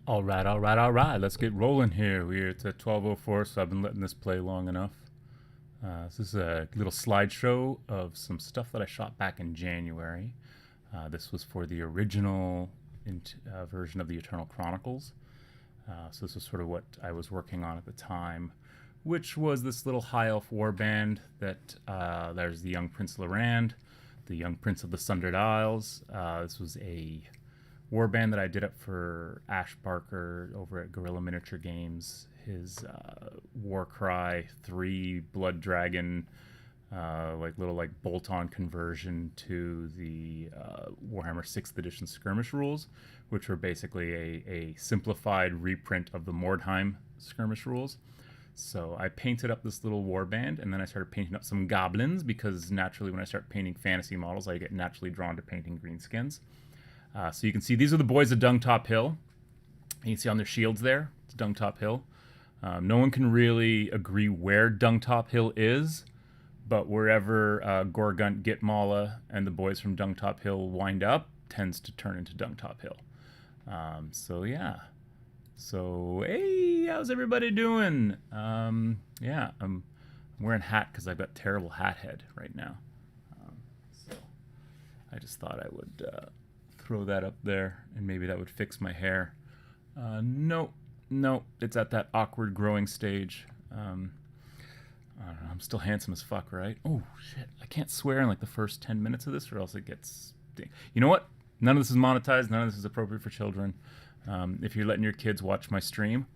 All right. Let's get rolling here. We're at 12:04, so I've been letting this play long enough. This is a little slideshow of some stuff that I shot back in January. This was for the original version of the Eternal Chronicles. So this is sort of what I was working on at the time, which was this little high elf warband that there's the young Prince Lorand, the young Prince of the Sundered Isles. This was a warband that I did up for Ash Barker over at Guerrilla Miniature Games. His Warcry 3 Blood Dragon, little bolt-on conversion to the Warhammer 6th edition skirmish rules, which were basically a simplified reprint of the Mordheim skirmish rules. So I painted up this little warband, and then I started painting up some goblins, because naturally when I start painting fantasy models, I get naturally drawn to painting greenskins. So you can see these are the boys of Dungtop Hill. You can see on their shields there, it's Dungtop Hill. No one can really agree where Dungtop Hill is, but wherever Gorgunt, Gitmala, and the boys from Dungtop Hill wind up tends to turn into Dungtop Hill. So yeah. So hey, how's everybody doing? Yeah, I'm wearing a hat because I've got terrible hat head right now. So I just thought I would throw that up there, and maybe that would fix my hair. No, it's at that awkward growing stage. I don't know, I'm still handsome as fuck, right? Oh shit, I can't swear in like the first 10 minutes of this, or else it gets... You know what? None of this is monetized. None of this is appropriate for children. If you're letting your kids watch my stream,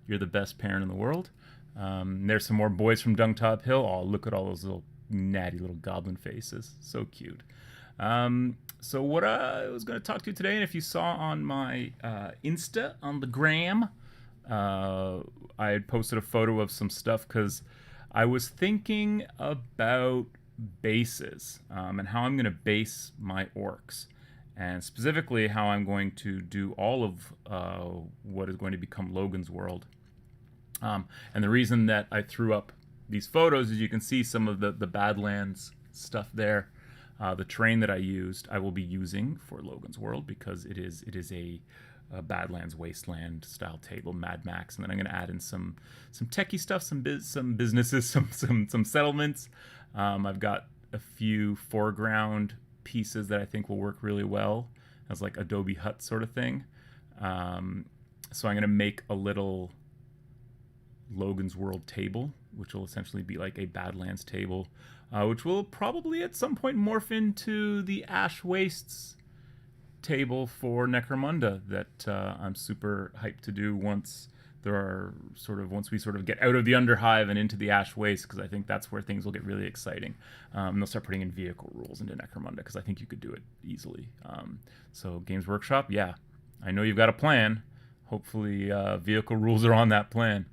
you're the best parent in the world. There's some more boys from Dungtop Hill. Oh, look at all those little natty little goblin faces. So cute. So what I was going to talk to you today, and if you saw on my Insta, on the gram, I had posted a photo of some stuff because I was thinking about bases and how I'm going to base my orcs, and specifically how I'm going to do all of what is going to become Logan's World. And the reason that I threw up these photos is you can see some of the Badlands stuff there. The terrain that I used, I will be using for Logan's World, because it is a Badlands Wasteland style table, Mad Max, and then I'm going to add in some techie stuff, some businesses, some settlements. I've got a few foreground pieces that I think will work really well as like Adobe Hut sort of thing. So I'm going to make a little Logan's World table, which will essentially be like a Badlands table, which will probably at some point morph into the Ash Wastes table for Necromunda that I'm super hyped to do once we sort of get out of the Underhive and into the Ash Wastes, because I think that's where things will get really exciting. And they'll start putting in vehicle rules into Necromunda, because I think you could do it easily. So Games Workshop, yeah, I know you've got a plan. Hopefully vehicle rules are on that plan.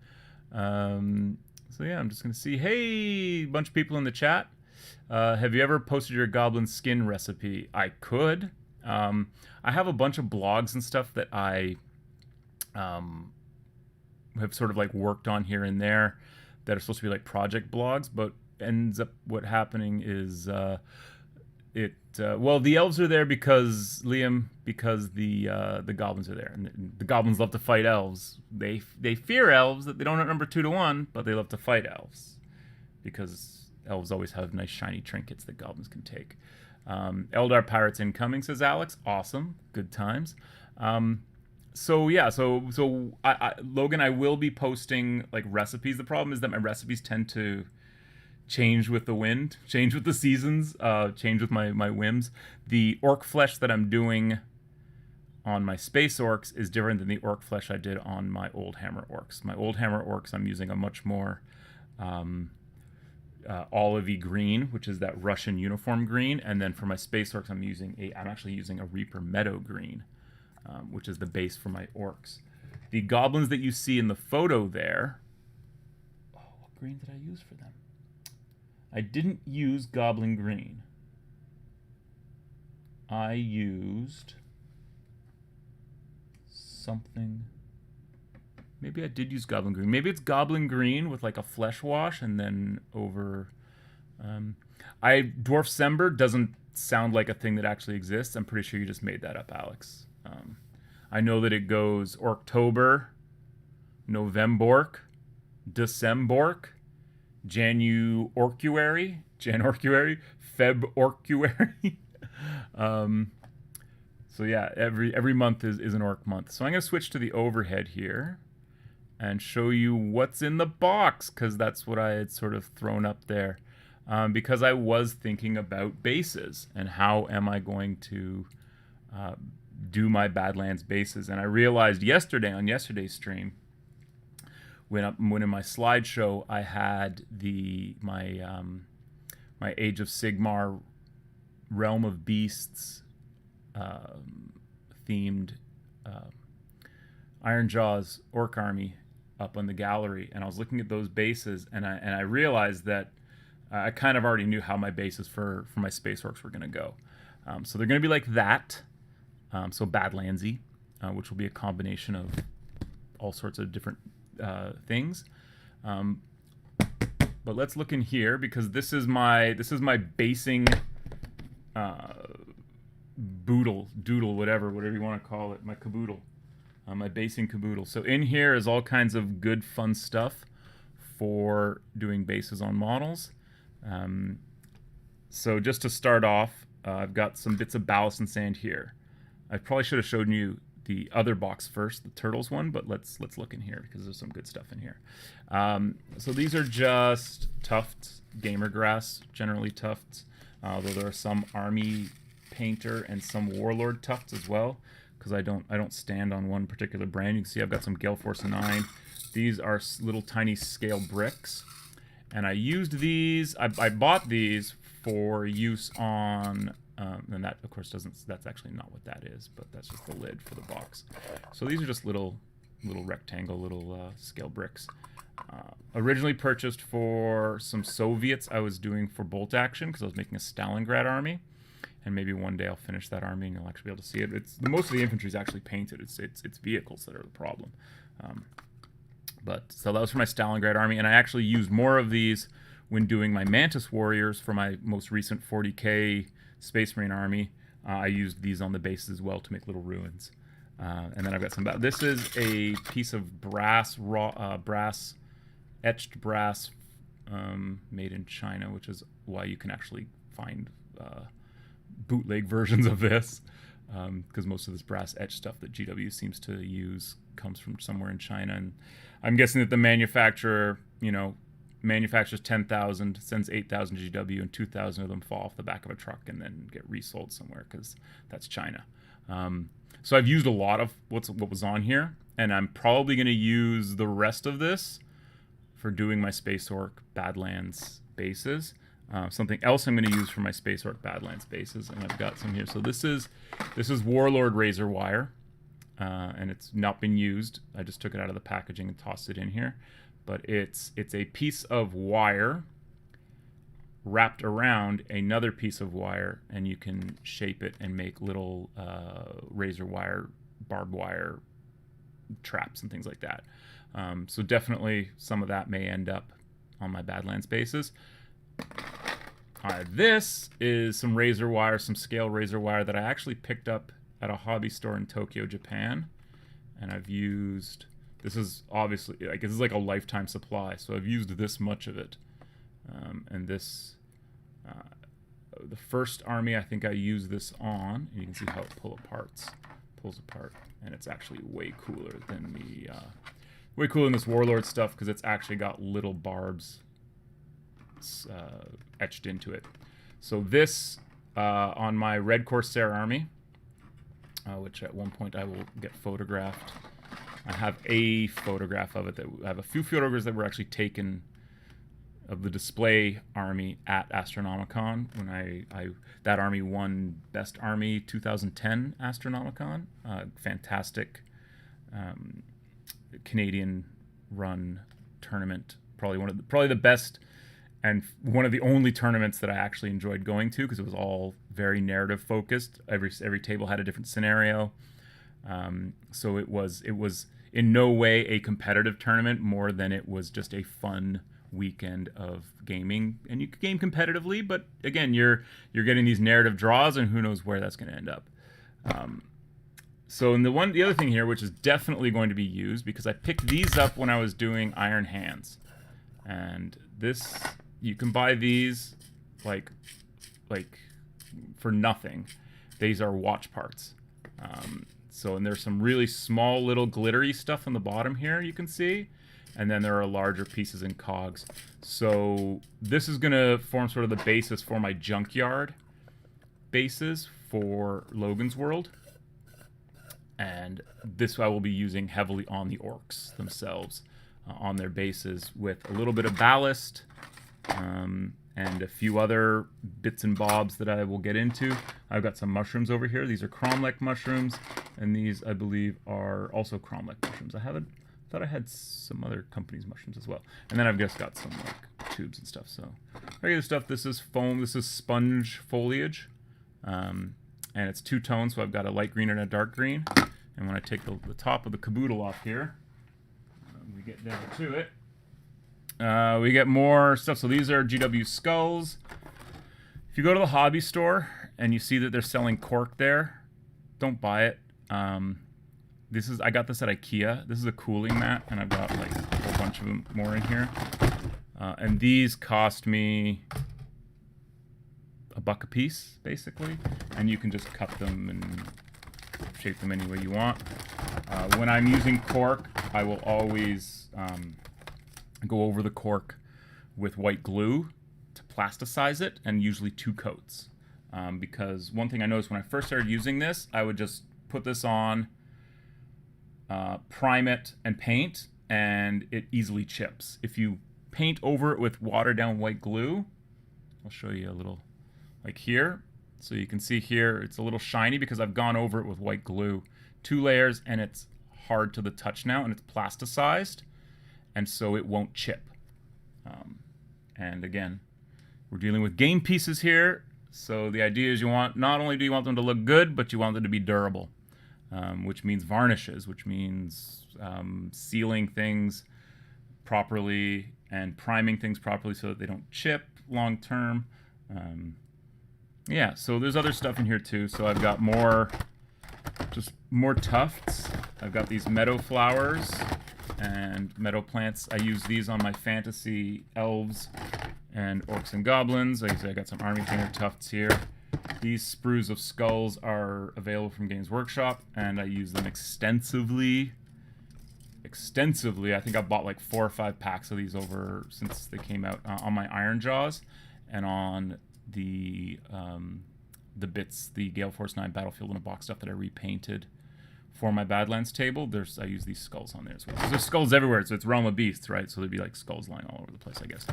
So yeah, I'm just going to see, hey, a bunch of people in the chat. Have you ever posted your goblin skin recipe? I could. I have a bunch of blogs and stuff that I have sort of like worked on here and there that are supposed to be like project blogs, but ends up what happening is well, the elves are there because the goblins are there, and the goblins love to fight elves. They fear elves, that they don't outnumber 2 to 1, but they love to fight elves because elves always have nice shiny trinkets that goblins can take. Eldar pirates incoming, says Alex. Awesome, good times. So yeah, so Logan, I will be posting like recipes. The problem is that my recipes tend to change with the wind, change with the seasons, change with my whims. The orc flesh that I'm doing on my space orcs is different than the orc flesh I did on my old hammer orcs. My old hammer orcs, I'm using a much more olivey green, which is that Russian uniform green, and then for my space orcs, I'm actually using a Reaper Meadow green, which is the base for my orcs. The goblins that you see in the photo there, what green did I use for them? I didn't use Goblin Green. I used something. Maybe I did use Goblin Green. Maybe it's Goblin Green with like a flesh wash, and then over... Dwarf Sember doesn't sound like a thing that actually exists. I'm pretty sure you just made that up, Alex. I know that it goes ORKTOBER, Novembork, Decembork, Januorcuary, Feborcuary. So yeah, every month is an orc month. So I'm going to switch to the overhead here and show you what's in the box, because that's what I had sort of thrown up there. Because I was thinking about bases and how am I going to do my Badlands bases. And I realized yesterday on yesterday's stream, when in my slideshow I had my Age of Sigmar Realm of Beasts themed Iron Jaws Orc Army up on the gallery, and I was looking at those bases, and I realized that I kind of already knew how my bases for my Space Orcs were going to go. So they're going to be like that, so Badlandsy, which will be a combination of all sorts of different things. But let's look in here, because this is my basing doodle, whatever you want to call it, my caboodle, my basing caboodle. So in here is all kinds of good fun stuff for doing bases on models. So just to start off, I've got some bits of ballast and sand here. I probably should have shown you the other box first, the Turtles one, but let's look in here because there's some good stuff in here. So these are just tufts, gamer grass, generally tufts, although there are some army painter and some warlord tufts as well, because I don't stand on one particular brand. You can see I've got some Gale Force 9. These are little tiny scale bricks, and I used these. I bought these for use on. And that, of course, that's actually not what that is, but that's just the lid for the box. So these are just little rectangle, scale bricks. Originally purchased for some Soviets I was doing for bolt action, because I was making a Stalingrad army. And maybe one day I'll finish that army and you'll actually be able to see it. Most of the infantry is actually painted. It's vehicles that are the problem. So that was for my Stalingrad army, and I actually used more of these when doing my Mantis Warriors for my most recent 40k Space Marine army. I used these on the bases as well to make little ruins. And then I've got some. This is a piece of brass, etched brass, made in China, which is why you can actually find bootleg versions of this, because most of this brass etched stuff that GW seems to use comes from somewhere in China. And I'm guessing that the manufacturer, manufactures 10,000, sends 8,000 GW, and 2,000 of them fall off the back of a truck and then get resold somewhere, because that's China. So I've used a lot of what was on here, and I'm probably going to use the rest of this for doing my Space Orc Badlands bases. Something else I'm going to use for my Space Orc Badlands bases, and I've got some here. So this is Warlord Razor Wire, and it's not been used. I just took it out of the packaging and tossed it in here. But it's a piece of wire wrapped around another piece of wire, and you can shape it and make little razor wire, barbed wire traps and things like that. So definitely some of that may end up on my Badlands bases. This is some razor wire, some scale razor wire that I actually picked up at a hobby store in Tokyo, Japan, and I've used. This is obviously, this is like a lifetime supply, so I've used this much of it. And this, the first army, I think I used this on, and you can see how it pulls apart, and it's actually way cooler than this Warlord stuff, because it's actually got little barbs etched into it. So this, on my Red Corsair army, which at one point I will get photographed. I have a photograph of it. I have a few photographs that were actually taken of the display army at Astronomicon when that army won Best Army 2010 Astronomicon. Fantastic Canadian-run tournament. Probably the best, and one of the only tournaments that I actually enjoyed going to, because it was all very narrative focused. Every table had a different scenario. So it was in no way a competitive tournament, more than it was just a fun weekend of gaming. And you could game competitively, but again, you're getting these narrative draws, and who knows where that's going to end up. So in the other thing here, which is definitely going to be used, because I picked these up when I was doing Iron Hands, and this, you can buy these like for nothing. These are watch parts. So, and there's some really small little glittery stuff on the bottom here you can see, and then there are larger pieces in cogs. So this is going to form sort of the basis for my junkyard bases for Logan's World. And this I will be using heavily on the orcs themselves, on their bases, with a little bit of ballast, and a few other bits and bobs that I will get into. I've got some mushrooms over here. These are cromlech mushrooms, and these, I believe, are also cromlech mushrooms. Thought I had some other company's mushrooms as well. And then I've just got some like tubes and stuff. So regular stuff. This is foam. This is sponge foliage, and it's two tones. So I've got a light green and a dark green. And when I take the top of the caboodle off here, we get down to it. We get more stuff. So these are GW skulls. If you go to the hobby store and you see that they're selling cork there, don't buy it. I got this at IKEA. This is a cooling mat, and I've got like a whole bunch of them more in here. And these cost me $1 a piece, basically. And you can just cut them and shape them any way you want. When I'm using cork, I will always go over the cork with white glue to plasticize it, and usually 2 coats. Because one thing I noticed when I first started using this, I would just put this on, prime it, and paint, and it easily chips. If you paint over it with watered down white glue, I'll show you a little, like here. So you can see here, it's a little shiny because I've gone over it with white glue. 2 layers, and it's hard to the touch now, and it's plasticized, and so it won't chip. And again, we're dealing with game pieces here, so the idea is not only do you want them to look good, but you want them to be durable, which means varnishes, which means sealing things properly and priming things properly so that they don't chip long term. Yeah, so there's other stuff in here too. So I've got just more tufts. I've got these meadow flowers and meadow plants. I use these on my fantasy elves and orcs and goblins. Like I said, I got some army painter tufts here. These sprues of skulls are available from Games Workshop, and I use them extensively. I think I've bought like 4 or 5 packs of these over since they came out, on my Iron Jaws and on the bits, the Gale Force 9 Battlefield in a Box stuff that I repainted for my Badlands table. I use these skulls on there as well. There's skulls everywhere, so it's Realm of Beasts, right? So there'd be like skulls lying all over the place, I guess.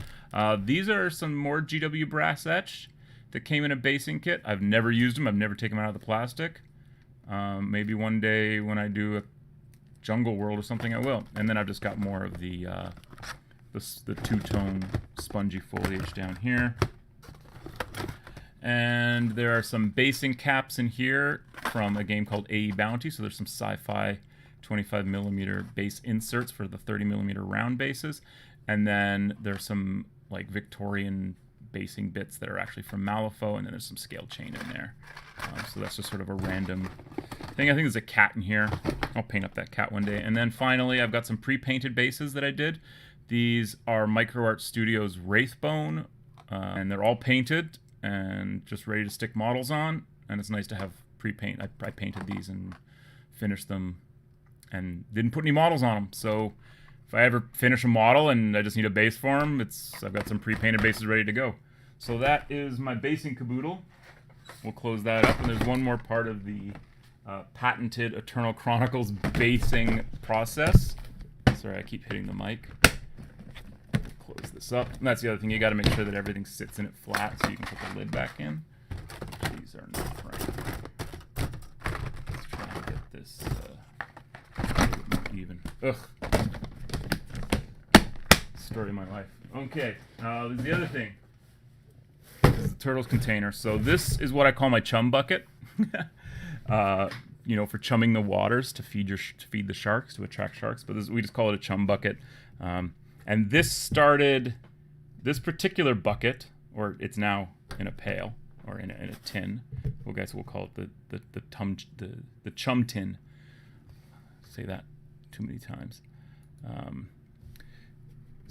These are some more GW brass etch that came in a basing kit. I've never used them. I've never taken them out of the plastic. Maybe one day when I do a Jungle World or something, I will. And then I've just got more of the 2-tone spongy foliage down here. And there are some basing caps in here from a game called AE Bounty. So there's some sci-fi 25mm base inserts for the 30mm round bases. And then there's some like Victorian basing bits that are actually from Malifaux, and then there's some scale chain in there. So that's just sort of a random thing. I think there's a cat in here. I'll paint up that cat one day. And then finally, I've got some pre-painted bases that I did. These are Micro Art Studios Wraithbone, and they're all painted and just ready to stick models on. And it's nice to have pre-paint. I painted these and finished them and didn't put any models on them. So if I ever finish a model and I just need a base for them, I've got some pre-painted bases ready to go. So that is my basing caboodle. We'll close that up. And there's one more part of the patented Eternal Chronicles basing process. Sorry, I keep hitting the mic. Close this up. And that's the other thing. You got to make sure that everything sits in it flat so you can put the lid back in. These are not right. Let's try and get this a little bit more even. Ugh. Story of my life. Okay. The other thing. This is the turtles container. So this is what I call my chum bucket. You know, for chumming the waters to feed the sharks, to attract sharks. But we just call it a chum bucket. And this particular bucket, or it's now in a pail or in a tin. Well, guys, we'll call it the chum tin. say that too many times.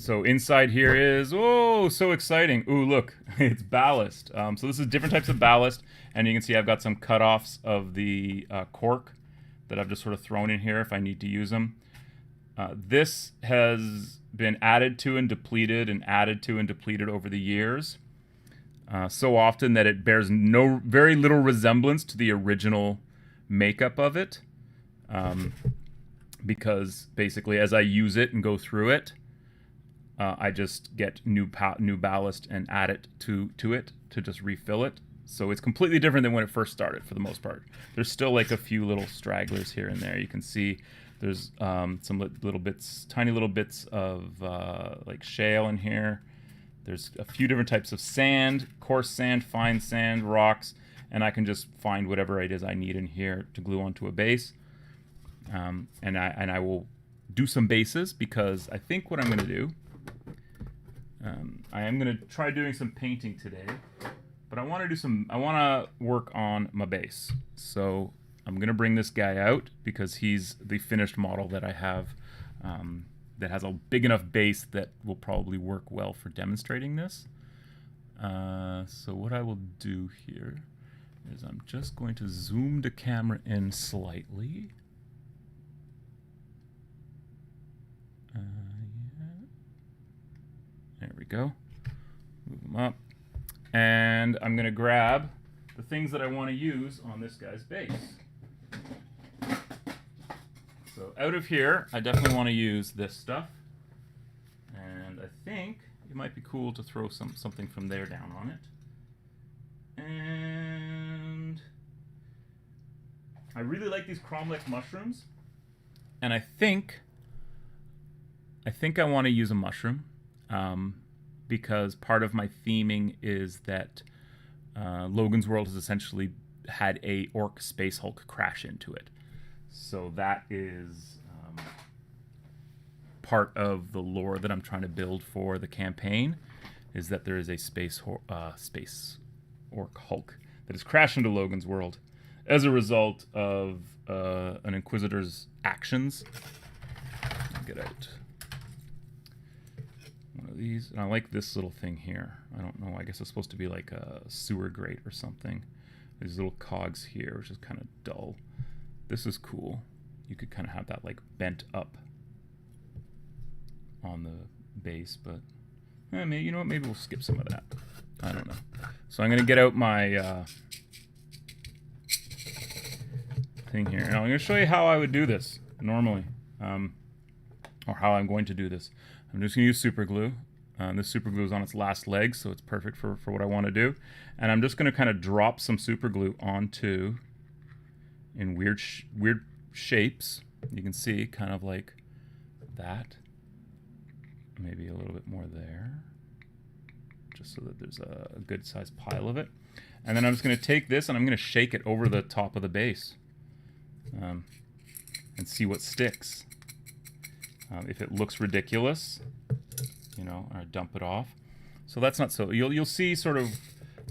So inside here is, oh, so exciting. Ooh, look, it's ballast. So this is different types of ballast, and you can see I've got some cutoffs of the cork that I've just sort of thrown in here if I need to use them. This has been added to and depleted and added to and depleted over the years, so often that it bears very little resemblance to the original makeup of it, because basically as I use it and go through it, I just get new ballast and add it to it to just refill it. So it's completely different than when it first started for the most part. There's still like a few little stragglers here and there. You can see there's some little bits, tiny little bits of like shale in here. There's a few different types of sand, coarse sand, fine sand, rocks, and I can just find whatever it is I need in here to glue onto a base. And I will do some bases because I think what I'm going to do, I am going to try doing some painting today, but I want to work on my base. So I'm going to bring this guy out because he's the finished model that I have, that has a big enough base that will probably work well for demonstrating this. So what I will do here is I'm just going to zoom the camera in slightly. There we go. Move them up. And I'm going to grab the things that I want to use on this guy's base. So out of here, I definitely want to use this stuff. And I think it might be cool to throw something from there down on it. And I really like these cromlech mushrooms. And I think I want to use a mushroom. Because part of my theming is that Logan's World has essentially had a orc space Hulk crash into it. So that is part of the lore that I'm trying to build for the campaign, is that there is a space orc Hulk that has crashed into Logan's World as a result of an Inquisitor's actions. Get out one of these. And I like this little thing here. I don't know, I guess it's supposed to be like a sewer grate or something. These little cogs here, which is kind of dull. This is cool. You could kind of have that like bent up on the base, but maybe, you know what, maybe we'll skip some of that. I don't know. So I'm going to get out my thing here. And I'm going to show you how I would do this normally, or how I'm going to do this. I'm just going to use super glue. This super glue is on its last leg, so it's perfect for what I want to do. And I'm just going to kind of drop some super glue onto, in weird shapes. You can see kind of like that. Maybe a little bit more there, just so that there's a good sized pile of it. And then I'm just going to take this and I'm going to shake it over the top of the base, and see what sticks. If it looks ridiculous, you know, I dump it off. So that's not so. You'll see sort of.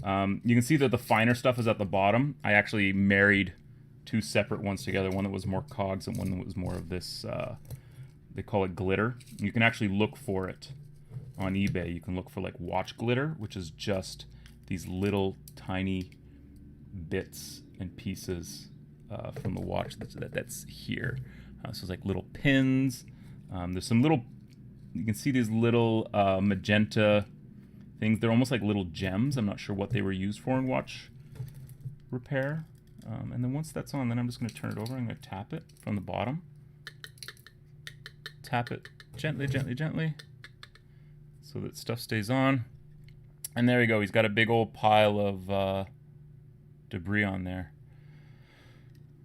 You can see that the finer stuff is at the bottom. I actually married two separate ones together. One that was more cogs and one that was more of this. They call it glitter. You can actually look for it on eBay. You can look for like watch glitter, which is just these little tiny bits and pieces from the watch that's here. So it's like little pins. There's some little, you can see these little magenta things. They're almost like little gems. I'm not sure what they were used for in watch repair. And then once that's on, then I'm just going to turn it over. I'm going to tap it from the bottom. Tap it gently, gently, gently, so that stuff stays on. And there we go. He's got a big old pile of debris on there.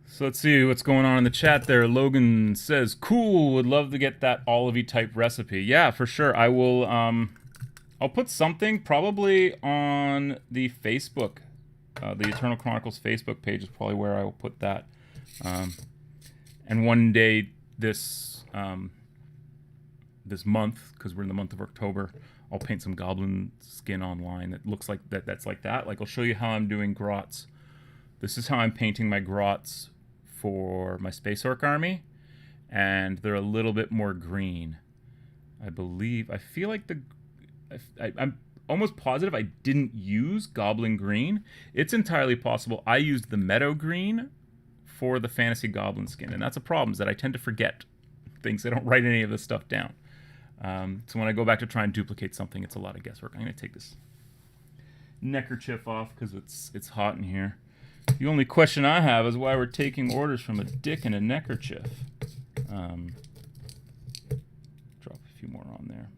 So let's see what's going on in the chat there. Logan says, cool, would love to get that olivey type recipe. Yeah, for sure. I will, I'll put something probably on the Facebook. The Eternal Chronicles Facebook page is probably where I will put that. And one day this month, because we're in the month of October, I'll paint some goblin skin online that looks like that's like that. Like, I'll show you how I'm doing grots. This is how I'm painting my grots for my Space Orc army. and they're a little bit more green. I believe, I feel like I'm almost positive I didn't use Goblin Green. It's entirely possible I used the Meadow Green for the Fantasy Goblin skin, and that's a problem, is that I tend to forget things. I don't write any of this stuff down. So when I go back to try and duplicate something, it's a lot of guesswork. I'm going to take this neckerchief off because it's hot in here. The only question I have is why we're taking orders from a dick and a neckerchief. Drop a few more on there.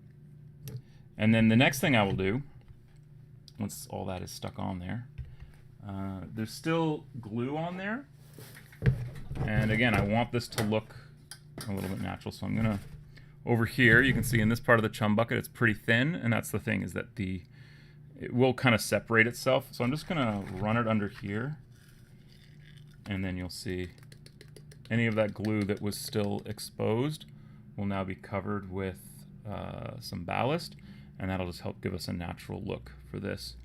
And then the next thing I will do, once all that is stuck on there, there's still glue on there. And again, I want this to look a little bit natural, so I'm going to, over here, you can see in this part of the chum bucket, it's pretty thin, and that's the thing, is that it will kind of separate itself. So I'm just going to run it under here, and then you'll see any of that glue that was still exposed will now be covered with some ballast, and that'll just help give us a natural look for this.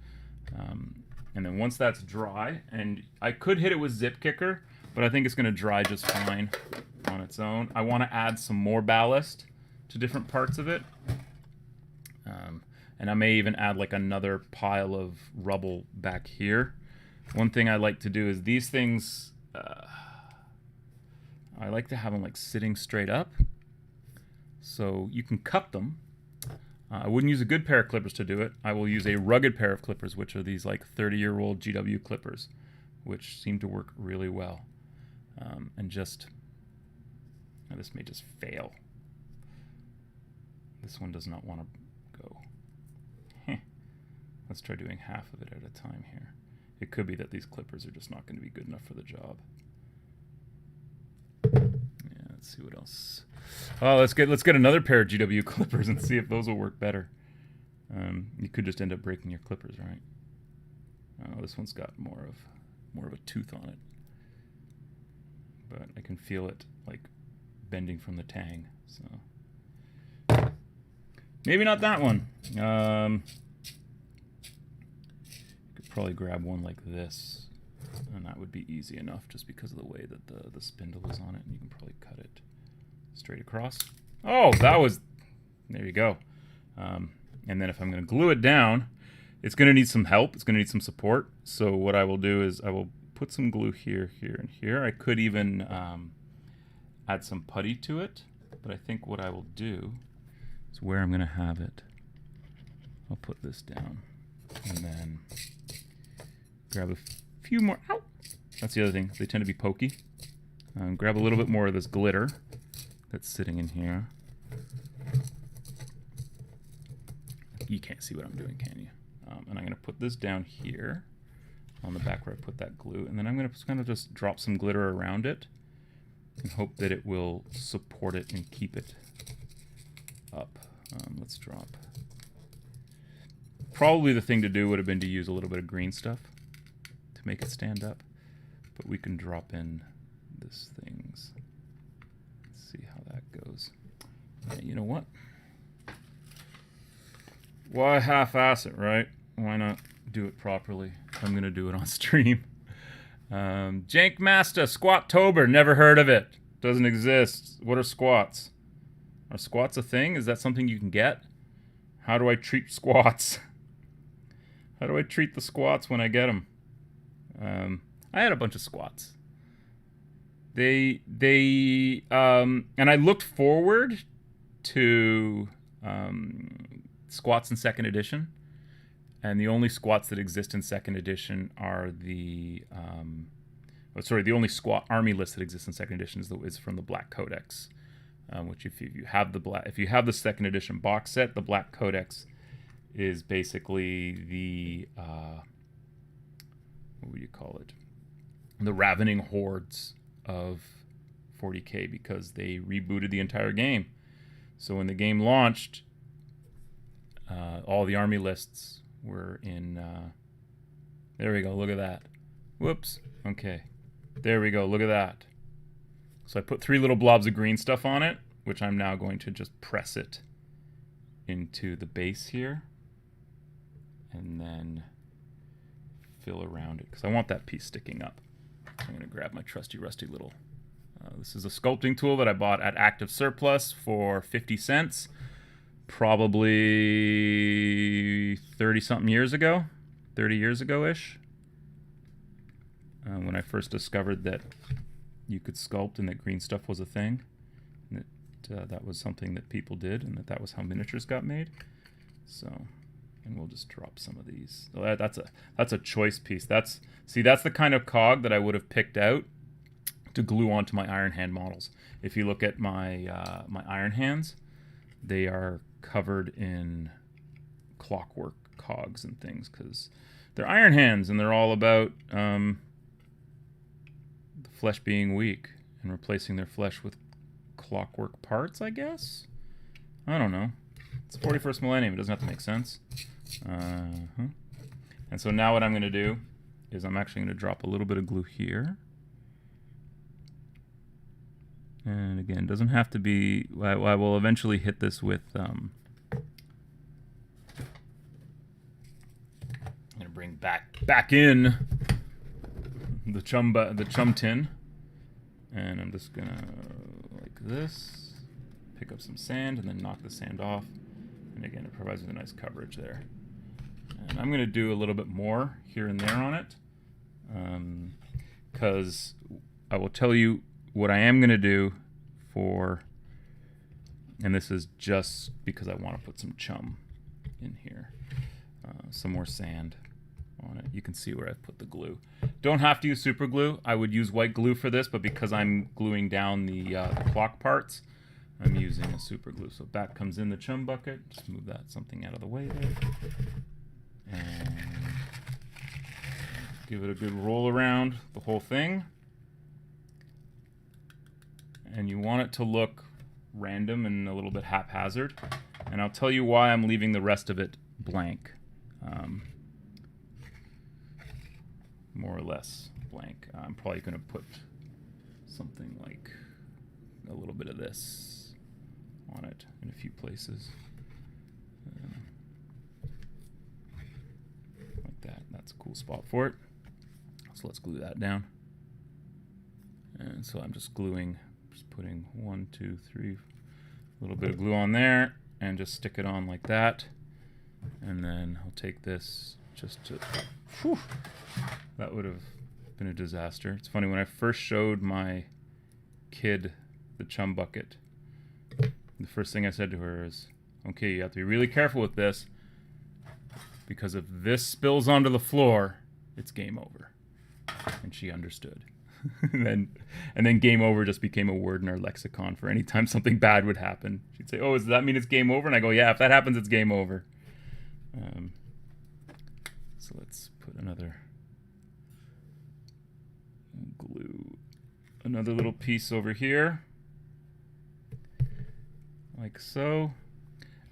And then once that's dry, and I could hit it with Zip Kicker, but I think it's going to dry just fine on its own. I want to add some more ballast to different parts of it. And I may even add like another pile of rubble back here. One thing I like to do is these things, I like to have them like sitting straight up. So you can cut them. I wouldn't use a good pair of clippers to do it. I will use a rugged pair of clippers, which are these like 30-year-old GW clippers, which seem to work really well. And just, now this may just fail. This one does not want to go. Let's try doing half of it at a time here. It could be that these clippers are just not going to be good enough for the job. Yeah, let's see what else. Oh, let's get another pair of GW clippers and see if those will work better. You could just end up breaking your clippers, right? Oh, this one's got more of a tooth on it. But I can feel it like bending from the tang, so maybe not that one. Could probably grab one like this, and that would be easy enough just because of the way that the spindle is on it, and you can probably cut it straight across. Oh, there you go. And then if I'm going to glue it down, it's going to need some help. It's going to need some support. So what I will do is I will put some glue here, here, and here. I could even add some putty to it, but I think what I will do is where I'm going to have it, I'll put this down and then grab a few more. Ow! That's the other thing. They tend to be pokey. Grab a little bit more of this glitter that's sitting in here. You can't see what I'm doing, can you? And I'm going to put this down here on the back where I put that glue, and then I'm going to kind of just drop some glitter around it and hope that it will support it and keep it up. Let's drop. Probably the thing to do would have been to use a little bit of green stuff to make it stand up, but we can drop in this things. Let's see how that goes. Yeah, you know what? Why half-ass it, right? Why not do it properly? I'm going to do it on stream. Jank Master, Squattober, never heard of it. Doesn't exist. What are squats? Are squats a thing? Is that something you can get? How do I treat squats? How do I treat the squats when I get them? I had a bunch of squats. And I looked forward to squats in 2nd edition. And the only squats that exist in 2nd edition are the only squat army list that exists in 2nd edition is from the Black Codex, which if you have the 2nd edition box set, the Black Codex is basically the what would you call it? The ravening hordes of 40K, because they rebooted the entire game. So when the game launched, all the army lists were in, there we go, look at that. Whoops, okay. There we go, look at that. So I put 3 little blobs of green stuff on it, which I'm now going to just press it into the base here. And then fill around it, because I want that piece sticking up. So I'm going to grab my trusty rusty little This is a sculpting tool that I bought at Active Surplus for 50 cents, probably 30-something years ago, 30 years ago-ish, when I first discovered that you could sculpt and that green stuff was a thing, and that was something that people did, and that was how miniatures got made. So, and we'll just drop some of these. So that's a choice piece. That's the kind of cog that I would have picked out to glue onto my Iron Hand models. If you look at my my Iron Hands, they are covered in clockwork cogs and things because they're Iron Hands and they're all about the flesh being weak and replacing their flesh with clockwork parts, I guess? I don't know. It's the 41st millennium. It doesn't have to make sense. And so now what I'm going to do is I'm actually going to drop a little bit of glue here. And again, it doesn't have to be... I will eventually hit this with... I'm going to bring back in the chum tin. And I'm just going to, like this, pick up some sand and then knock the sand off. And again, it provides a nice coverage there. And I'm going to do a little bit more here and there on it. Because I will tell you what I am going to do for, and this is just because I want to put some chum in here, some more sand on it. You can see where I've put the glue. Don't have to use super glue. I would use white glue for this, but because I'm gluing down the clock parts, I'm using a super glue. So back comes in the chum bucket. Just move something out of the way there. And give it a good roll around the whole thing. And you want it to look random and a little bit haphazard. And I'll tell you why I'm leaving the rest of it blank. More or less blank. I'm probably going to put something like a little bit of this on it in a few places. Like that. That's a cool spot for it. So let's glue that down. And so I'm just gluing, just putting 1, 2, 3, a little bit of glue on there, and just stick it on like that. And then I'll take this just to, whew, that would have been a disaster. It's funny, when I first showed my kid the chum bucket, the first thing I said to her is, okay, you have to be really careful with this, because if this spills onto the floor, it's game over. And she understood. and then game over just became a word in our lexicon for any time something bad would happen. She'd say, oh, does that mean it's game over? And I go, yeah, if that happens, it's game over. So let's put another glue, another little piece over here, like so.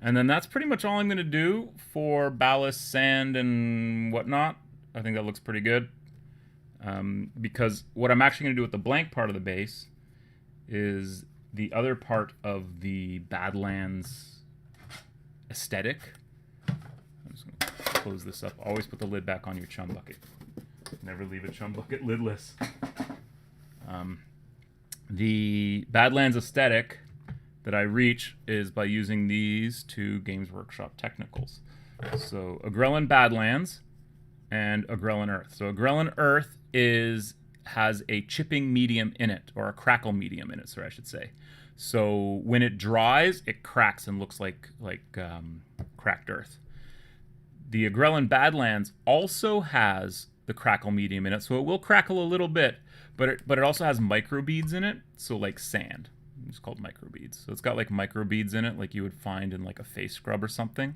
And then that's pretty much all I'm going to do for ballast, sand, and whatnot. I think that looks pretty good. Because what I'm actually going to do with the blank part of the base is the other part of the Badlands aesthetic. I'm just going to close this up. Always put the lid back on your chum bucket. Never leave a chum bucket lidless. The Badlands aesthetic that I reach is by using these two Games Workshop technicals. So Agrellan Badlands and Agrellan Earth. So Agrellan Earth has a chipping medium in it, or a crackle medium in it, so I should say. So when it dries, it cracks and looks like cracked earth. The Agrellan Badlands also has the crackle medium in it, so it will crackle a little bit, but it also has microbeads in it, so like sand. It's called microbeads. So it's got like microbeads in it, like you would find in like a face scrub or something.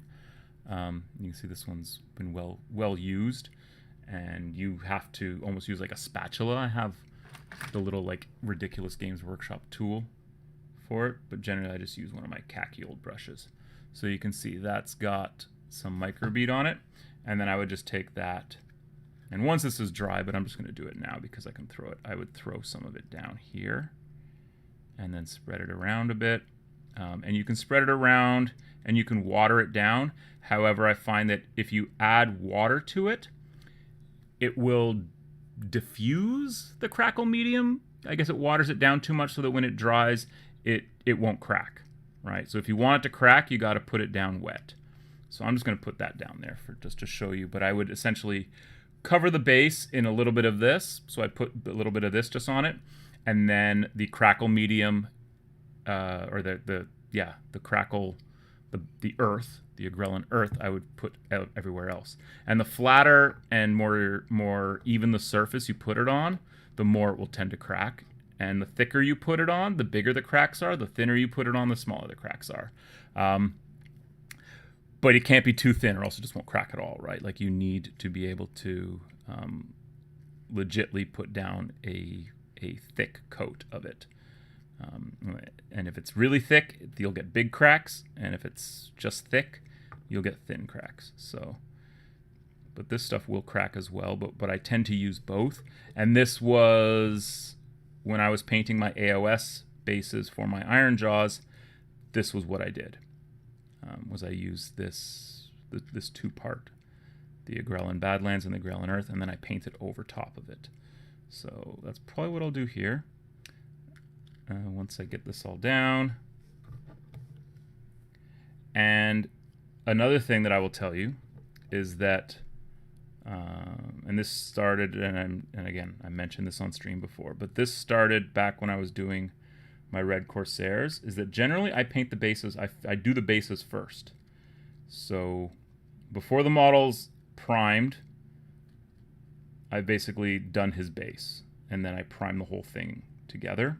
You can see this one's been well used, and you have to almost use like a spatula. I have the little like ridiculous Games Workshop tool for it, but generally I just use one of my khaki old brushes. So you can see that's got some microbead on it, and then I would just take that, and once this is dry, but I'm just going to do it now because I can throw it, I would throw some of it down here and then spread it around a bit. And you can spread it around and you can water it down. However, I find that if you add water to it, it will diffuse the crackle medium I guess it waters it down too much so that when it dries, it won't crack, right? So if you want it to crack, you got to put it down wet. So I'm just going to put that down there for just to show you. But I would essentially cover the base in a little bit of this. So I put a little bit of this just on it, and then the crackle medium, or the crackle, the earth, the agrellan earth, I would put out everywhere else. And the flatter and more even the surface you put it on, the more it will tend to crack. And the thicker you put it on, the bigger the cracks are. The thinner you put it on, the smaller the cracks are. But it can't be too thin or else it just won't crack at all, right? Like you need to be able to legitly put down a thick coat of it. And if it's really thick, you'll get big cracks. And if it's just thick, you'll get thin cracks. So, but this stuff will crack as well. But I tend to use both. And this was when I was painting my AOS bases for my iron jaws. This was what I did. Was I used this two-part, the agrellan Badlands and the agrellan Earth, and then I painted over top of it. So that's probably what I'll do here. Once I get this all down. And another thing that I will tell you is that, and this started, and again, I mentioned this on stream before, but this started back when I was doing my Red Corsairs, is that generally I paint the bases, I do the bases first. So before the model's primed, I've basically done his base, and then I prime the whole thing together.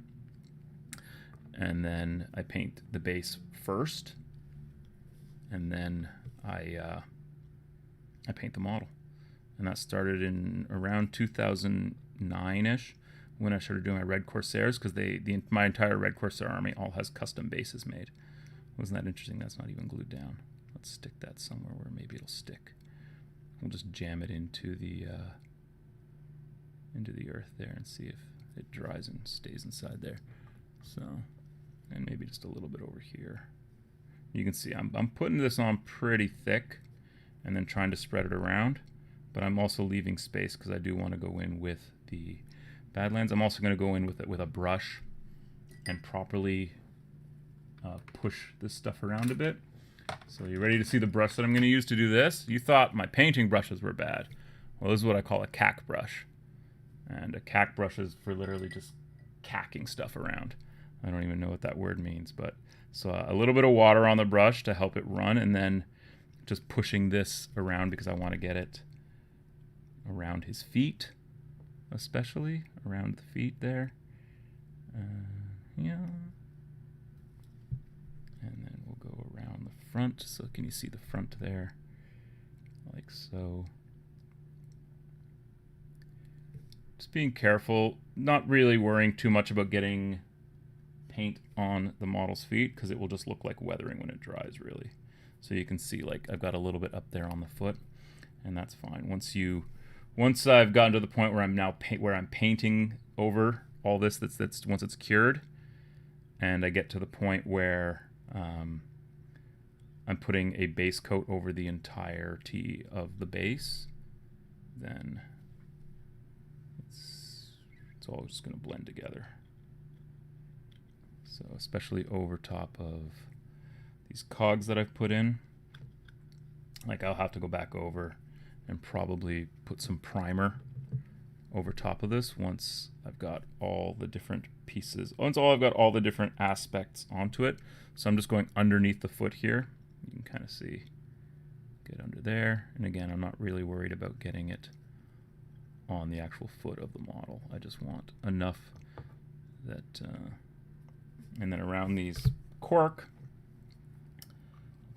And then I paint the base first, and then I paint the model. And that started in around 2009-ish when I started doing my Red Corsairs, because my entire Red Corsair army all has custom bases made. Wasn't that interesting? That's not even glued down. Let's stick that somewhere where maybe it'll stick. We'll just jam it into the earth there and see if it dries and stays inside there. So, and maybe just a little bit over here. You can see I'm putting this on pretty thick and then trying to spread it around, but I'm also leaving space because I do want to go in with the Badlands. I'm also going to go in with it with a brush and properly push this stuff around a bit. So you ready to see the brush that I'm going to use to do this? You thought my painting brushes were bad. Well, this is what I call a cack brush. And a cack brush is for literally just cacking stuff around. I don't even know what that word means, but so a little bit of water on the brush to help it run, and then just pushing this around because I want to get it around his feet, especially around the feet there. Yeah. And then we'll go around the front. So can you see the front there? Like so. Just being careful, not really worrying too much about getting paint on the model's feet because it will just look like weathering when it dries, really. So you can see, like, I've got a little bit up there on the foot, and that's fine. Once I've gotten to the point where I'm painting over all this, that's once it's cured, and I get to the point where I'm putting a base coat over the entirety of the base, then it's all just going to blend together. So especially over top of these cogs that I've put in, like I'll have to go back over and probably put some primer over top of this once I've got all the different pieces, once I've got all the different aspects onto it. So I'm just going underneath the foot here. You can kind of see, get under there. And again, I'm not really worried about getting it on the actual foot of the model. I just want enough that, and then around these cork,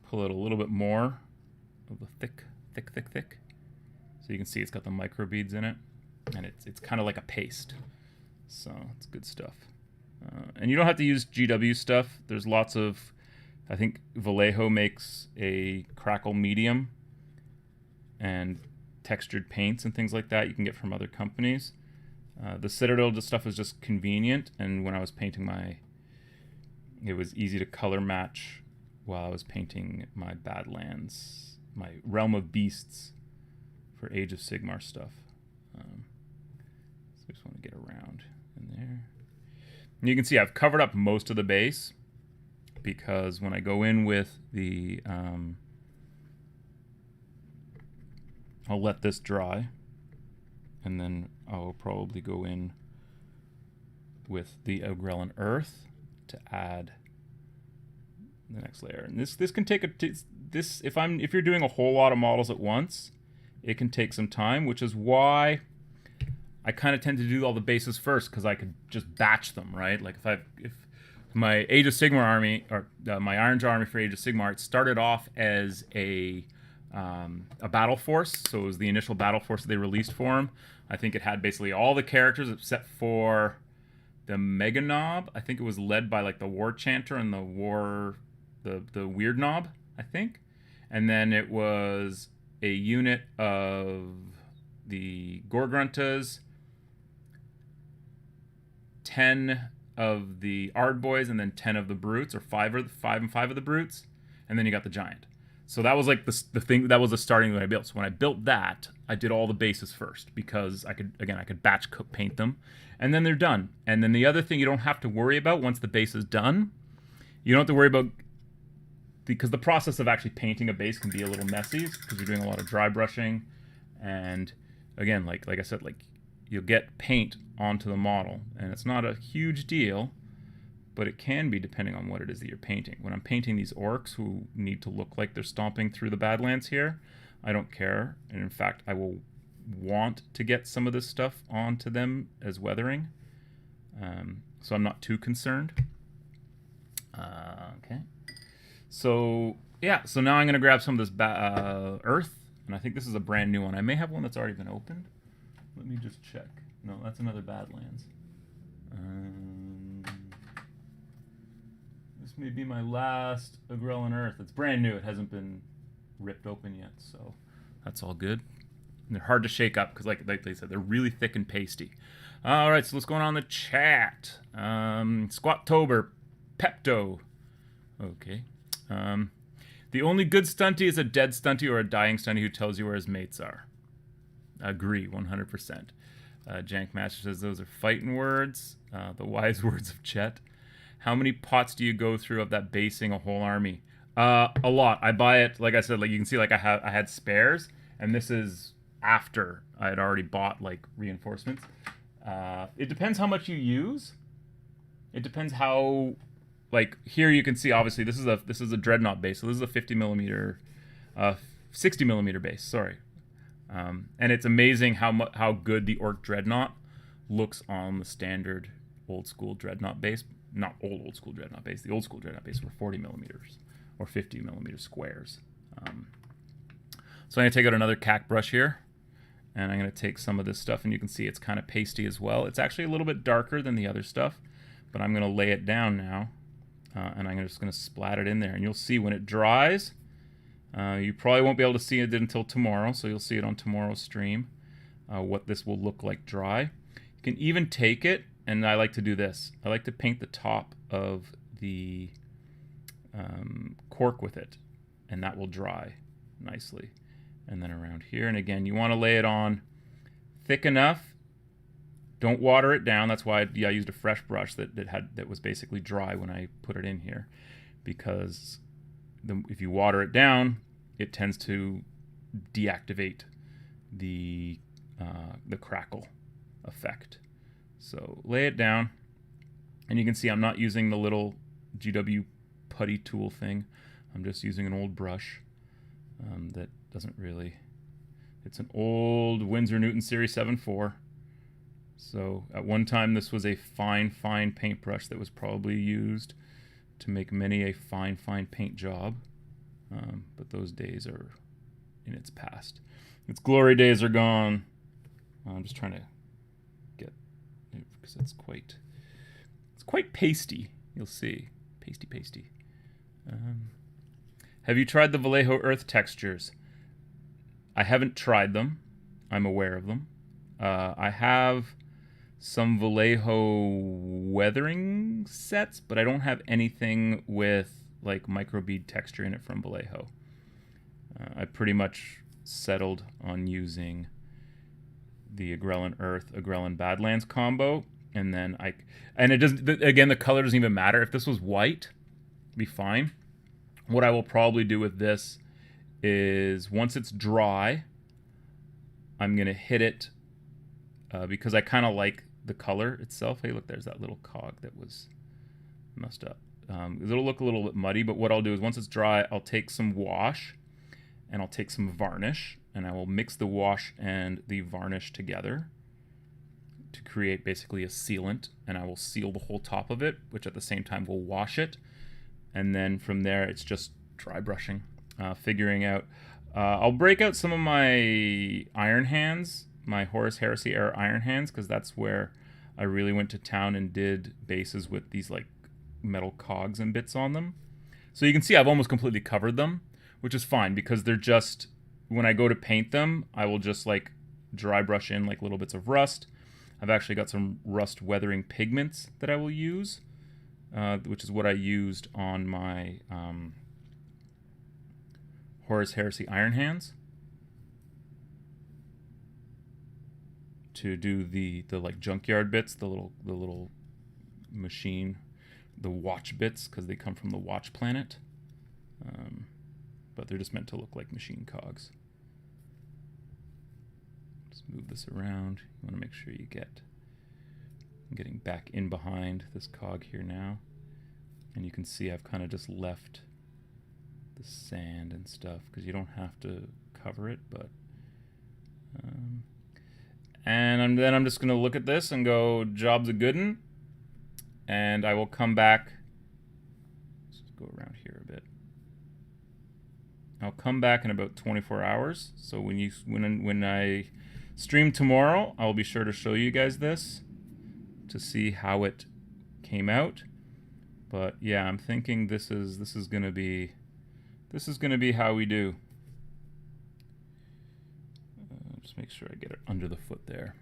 pull out a little bit more of the thick. So you can see it's got the micro beads in it, and it's kind of like a paste. So it's good stuff. And you don't have to use GW stuff. There's lots of, I think Vallejo makes a crackle medium and textured paints and things like that you can get from other companies. The Citadel stuff is just convenient, and when I was painting it was easy to color match while I was painting my Badlands, my Realm of Beasts for Age of Sigmar stuff. So I just want to get around in there. And you can see I've covered up most of the base because when I go in with the, I'll let this dry, and then I'll probably go in with the Agrellan Earth to add the next layer. And this can take if you're doing a whole lot of models at once, it can take some time, which is why I kind of tend to do all the bases first, because I could just batch them, right? Like if my Age of Sigmar army, or my Iron Jaw army for Age of Sigmar, it started off as a battle force, so it was the initial battle force that they released for him. I think it had basically all the characters except for the Mega Knob. I think it was led by like the War Chanter and the Weird Knob, I think. And then it was a unit of the Gorgruntas, 10 of the Ardboys, and then 10 of the Brutes, or 5 and 5 of the Brutes, and then you got the Giant. So that was like the thing, that was the starting that I built. So when I built that, I did all the bases first, because I could batch cook paint them, and then they're done. And then the other thing you don't have to worry about once the base is done, you don't have to worry about, because the process of actually painting a base can be a little messy, because you're doing a lot of dry brushing, and again, like I said, like you'll get paint onto the model, and it's not a huge deal, but it can be depending on what it is that you're painting. When I'm painting these orcs who need to look like they're stomping through the Badlands here, I don't care, and in fact, I will want to get some of this stuff onto them as weathering, so I'm not too concerned. Okay. So, yeah, so now I'm going to grab some of this earth, and I think this is a brand new one. I may have one that's already been opened. Let me just check. No, that's another Badlands. This may be my last Agrellan Earth. It's brand new. It hasn't been ripped open yet, so that's all good. And they're hard to shake up because, like they said, they're really thick and pasty. All right, so what's going on in the chat? Squattober, Pepto. Okay. The only good stunty is a dead stunty or a dying stunty who tells you where his mates are. Agree, 100%. Jank Master says those are fighting words. The wise words of Chet. How many pots do you go through of that basing a whole army? A lot. I buy it, like I said, like you can see, like I had spares, and this is after I had already bought like reinforcements. It depends how much you use. It depends how, like here you can see obviously this is a dreadnought base, so this is a 50 millimeter, 60 millimeter base. Sorry, and it's amazing how good the Ork dreadnought looks on the standard old school dreadnought base. Not old school dreadnought base. The old school dreadnought base were 40 millimeters or 50 millimeter squares. So I'm going to take out another cack brush here, and I'm going to take some of this stuff, and you can see it's kind of pasty as well. It's actually a little bit darker than the other stuff, but I'm going to lay it down now, and I'm just going to splat it in there. And you'll see when it dries, you probably won't be able to see it until tomorrow, so you'll see it on tomorrow's stream, what this will look like dry. You can even take it, and I like to do this. I like to paint the top of the cork with it, and that will dry nicely. And then around here, and again, you want to lay it on thick enough. Don't water it down. That's why I used a fresh brush that was basically dry when I put it in here, because if you water it down, it tends to deactivate the crackle effect. So lay it down, and you can see I'm not using the little GW putty tool thing. I'm just using an old brush that doesn't really, it's an old Winsor Newton Series 7.4. So at one time this was a fine paintbrush that was probably used to make many a fine paint job, but those days are in its past. Its glory days are gone. I'm just trying to get, because it's quite pasty. You'll see, pasty. Have you tried the Vallejo Earth textures? I haven't tried them. I'm aware of them. I have some Vallejo weathering sets, but I don't have anything with like microbead texture in it from Vallejo. I pretty much settled on using the Agrellan Earth, Agrellan Badlands combo, And then and it doesn't, again, the color doesn't even matter. If this was white, it'd be fine. What I will probably do with this is once it's dry, I'm going to hit it because I kind of like the color itself. Hey, look, there's that little cog that was messed up. It'll look a little bit muddy, but what I'll do is once it's dry, I'll take some wash and I'll take some varnish, and I will mix the wash and the varnish together to create basically a sealant, and I will seal the whole top of it, which at the same time will wash it. And then from there, it's just dry brushing, figuring out. I'll break out some of my iron hands, my Horus Heresy era iron hands, because that's where I really went to town and did bases with these like metal cogs and bits on them. So you can see I've almost completely covered them, which is fine because they're just, when I go to paint them, I will just like dry brush in like little bits of rust. I've actually got some rust weathering pigments that I will use, which is what I used on my Horus Heresy iron hands to do the like junkyard bits, the little machine, the watch bits, because they come from the watch planet, but they're just meant to look like machine cogs. Just move this around. You want to make sure you I'm getting back in behind this cog here now, and you can see I've kind of just left the sand and stuff because you don't have to cover it, but and then I'm just gonna look at this and go, job's a good one, and I will come back. Let's just go around here a bit. I'll come back in about 24 hours. So when I stream tomorrow, I'll be sure to show you guys this to see how it came out. But yeah, I'm thinking this is gonna be how we do. Just make sure I get it under the foot there.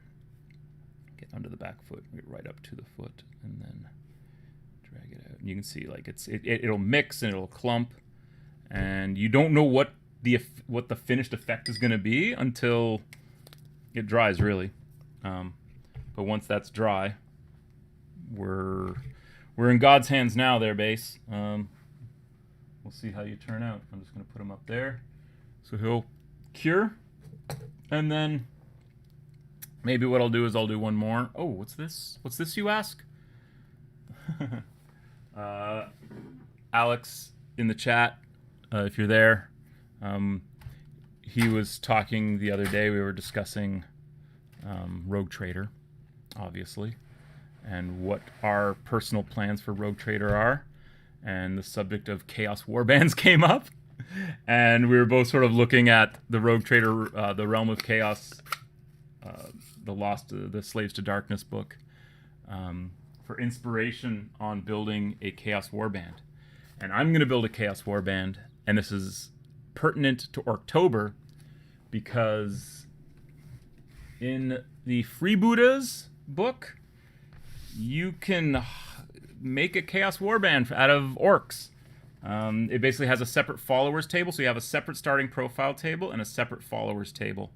Get under the back foot, get right up to the foot, and then drag it out. And you can see like it'll mix and it'll clump, and you don't know what the finished effect is going to be until it dries, really. But once that's dry, we're in God's hands now. There, base. We'll see how you turn out. I'm just going to put him up there, so he'll cure. And then maybe what I'll do is I'll do one more. Oh, what's this? What's this, you ask? Alex in the chat, if you're there, he was talking the other day. We were discussing Rogue Trader, obviously, and what our personal plans for Rogue Trader are. And the subject of Chaos Warbands came up. And we were both sort of looking at the Rogue Trader, the Realm of Chaos, the Slaves to Darkness book, for inspiration on building a Chaos Warband. And I'm going to build a Chaos Warband, and this is pertinent to ORKTOBER because in the Freebooters book, you can make a Chaos Warband out of orcs. It basically has a separate followers table, so you have a separate starting profile table and a separate followers table.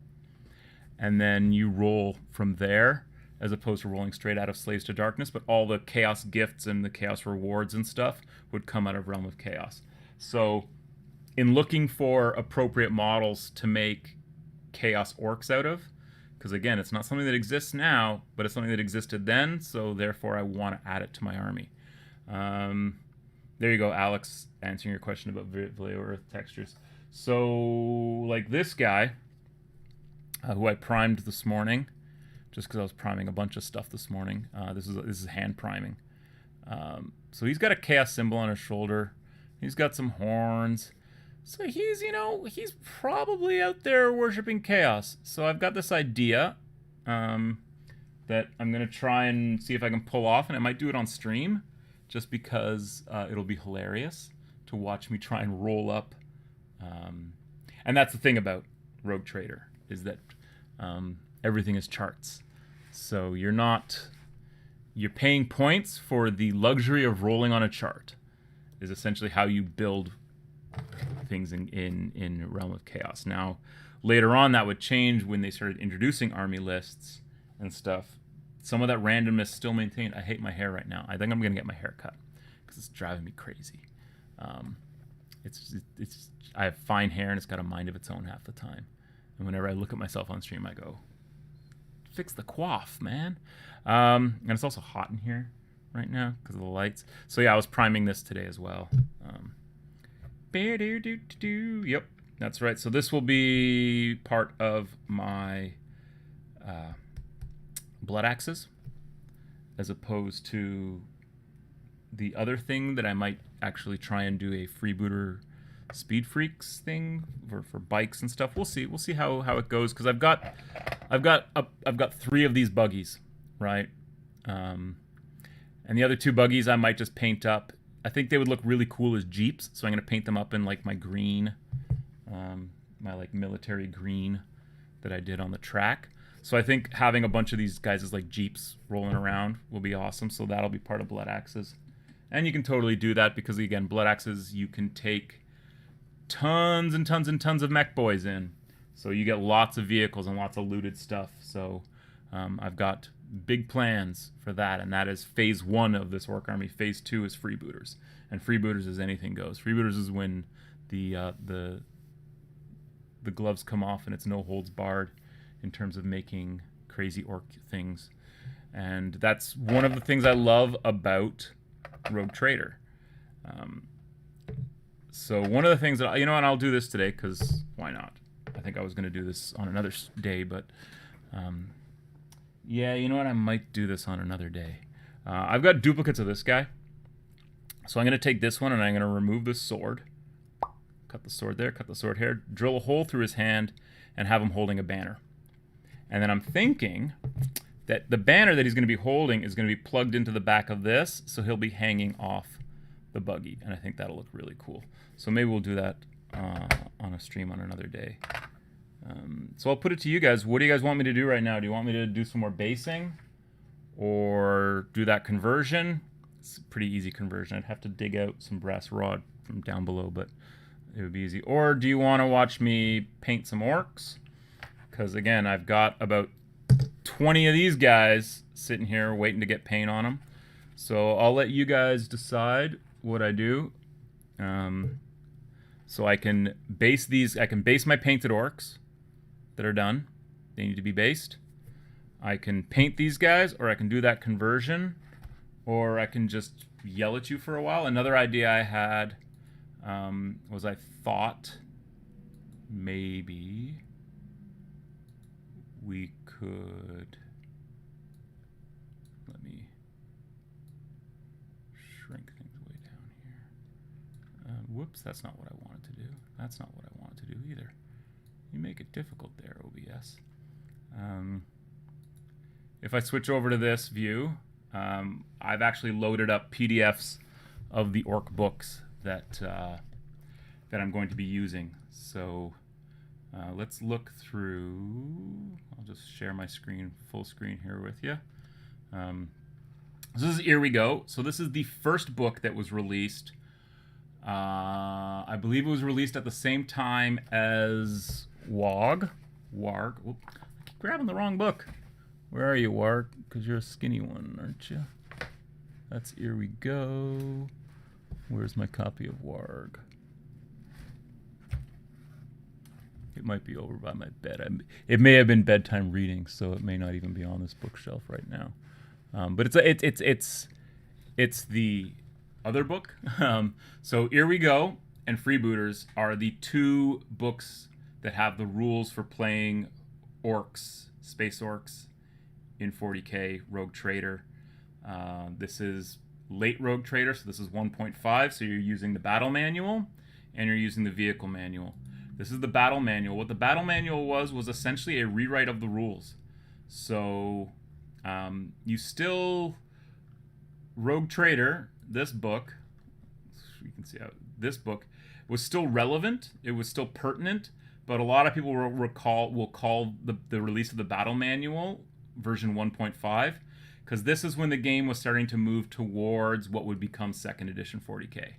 And then you roll from there, as opposed to rolling straight out of Slaves to Darkness, but all the Chaos gifts and the Chaos rewards and stuff would come out of Realm of Chaos. So, in looking for appropriate models to make Chaos Orcs out of, because again, it's not something that exists now, but it's something that existed then, so therefore I want to add it to my army. There you go, Alex, answering your question about Vallejo Earth textures. So, like this guy, who I primed this morning, just because I was priming a bunch of stuff this morning. This is hand priming. So he's got a chaos symbol on his shoulder. He's got some horns. So he's probably out there worshiping chaos. So I've got this idea that I'm going to try and see if I can pull off, and I might do it on stream, just because it'll be hilarious to watch me try and roll up. And that's the thing about Rogue Trader, is that everything is charts. So you're paying points for the luxury of rolling on a chart, is essentially how you build things in Realm of Chaos. Now, later on, that would change when they started introducing army lists and stuff. some of that randomness still maintained. I hate my hair right now. I think I'm gonna get my hair cut because it's driving me crazy. I have fine hair and it's got a mind of its own half the time. And whenever I look at myself on stream, I go, fix the coif, man. And it's also hot in here right now because of the lights. So yeah, I was priming this today as well. Yep, that's right. So this will be part of my blood axes, as opposed to the other thing that I might actually try and do a freebooter speed freaks thing for bikes and stuff. We'll see how it goes, because I've got 3 of these buggies, right? And the other 2 buggies I might just paint up. I think they would look really cool as Jeeps, so I'm gonna paint them up in like my green, my like military green that I did on the track. So I think having a bunch of these guys as like Jeeps rolling around will be awesome. So that'll be part of Blood Axes. And you can totally do that because, again, Blood Axes, you can take tons and tons and tons of mech boys in. So you get lots of vehicles and lots of looted stuff. So I've got big plans for that, and that is phase 1 of this Orc Army. Phase 2 is freebooters. And freebooters is anything goes. Freebooters is when the gloves come off and it's no holds barred in terms of making crazy orc things. And that's one of the things I love about Rogue Trader. So one of the things that, and I'll do this today because why not? I think I was going to do this on another day, but yeah, you know what? I might do this on another day. I've got duplicates of this guy. So I'm going to take this one and I'm going to remove this sword. Cut the sword there, cut the sword here, drill a hole through his hand, and have him holding a banner. And then I'm thinking that the banner that he's going to be holding is going to be plugged into the back of this, so he'll be hanging off the buggy, and I think that'll look really cool. So maybe we'll do that on a stream on another day. So I'll put it to you guys. What do you guys want me to do right now? Do you want me to do some more basing or do that conversion? It's a pretty easy conversion. I'd have to dig out some brass rod from down below, but it would be easy. Or do you want to watch me paint some orcs? Because again, I've got about 20 of these guys sitting here waiting to get paint on them. So I'll let you guys decide what I do. So I can base these. I can base my painted orcs that are done. They need to be based. I can paint these guys, or I can do that conversion, or I can just yell at you for a while. Another idea I had was I thought maybe we could, let me shrink things way down here. Whoops, that's not what I wanted to do. That's not what I wanted to do either. You make it difficult there, OBS. If I switch over to this view, I've actually loaded up PDFs of the orc books that I'm going to be using. So let's look through. I'll just share my screen, full screen here with you. This is Here We Go. So this is the first book that was released. I believe it was released at the same time as Warg. Oop, I keep grabbing the wrong book. Where are you, Warg? Because you're a skinny one, aren't you? That's Here We Go. Where's my copy of Warg? It might be over by my bed. It may have been bedtime reading, so it may not even be on this bookshelf right now. But it's the other book. So Here We Go and Freebooters are the 2 books that have the rules for playing orcs, space orcs, in 40k Rogue Trader. This is late Rogue Trader, so this is 1.5. So you're using the battle manual and you're using the vehicle manual. This is the battle manual. What the battle manual was essentially a rewrite of the rules. So you still, Rogue Trader, this book, you can see how this book was still relevant. It was still pertinent, but a lot of people will call the release of the battle manual version 1.5, because this is when the game was starting to move towards what would become 2nd edition 40k.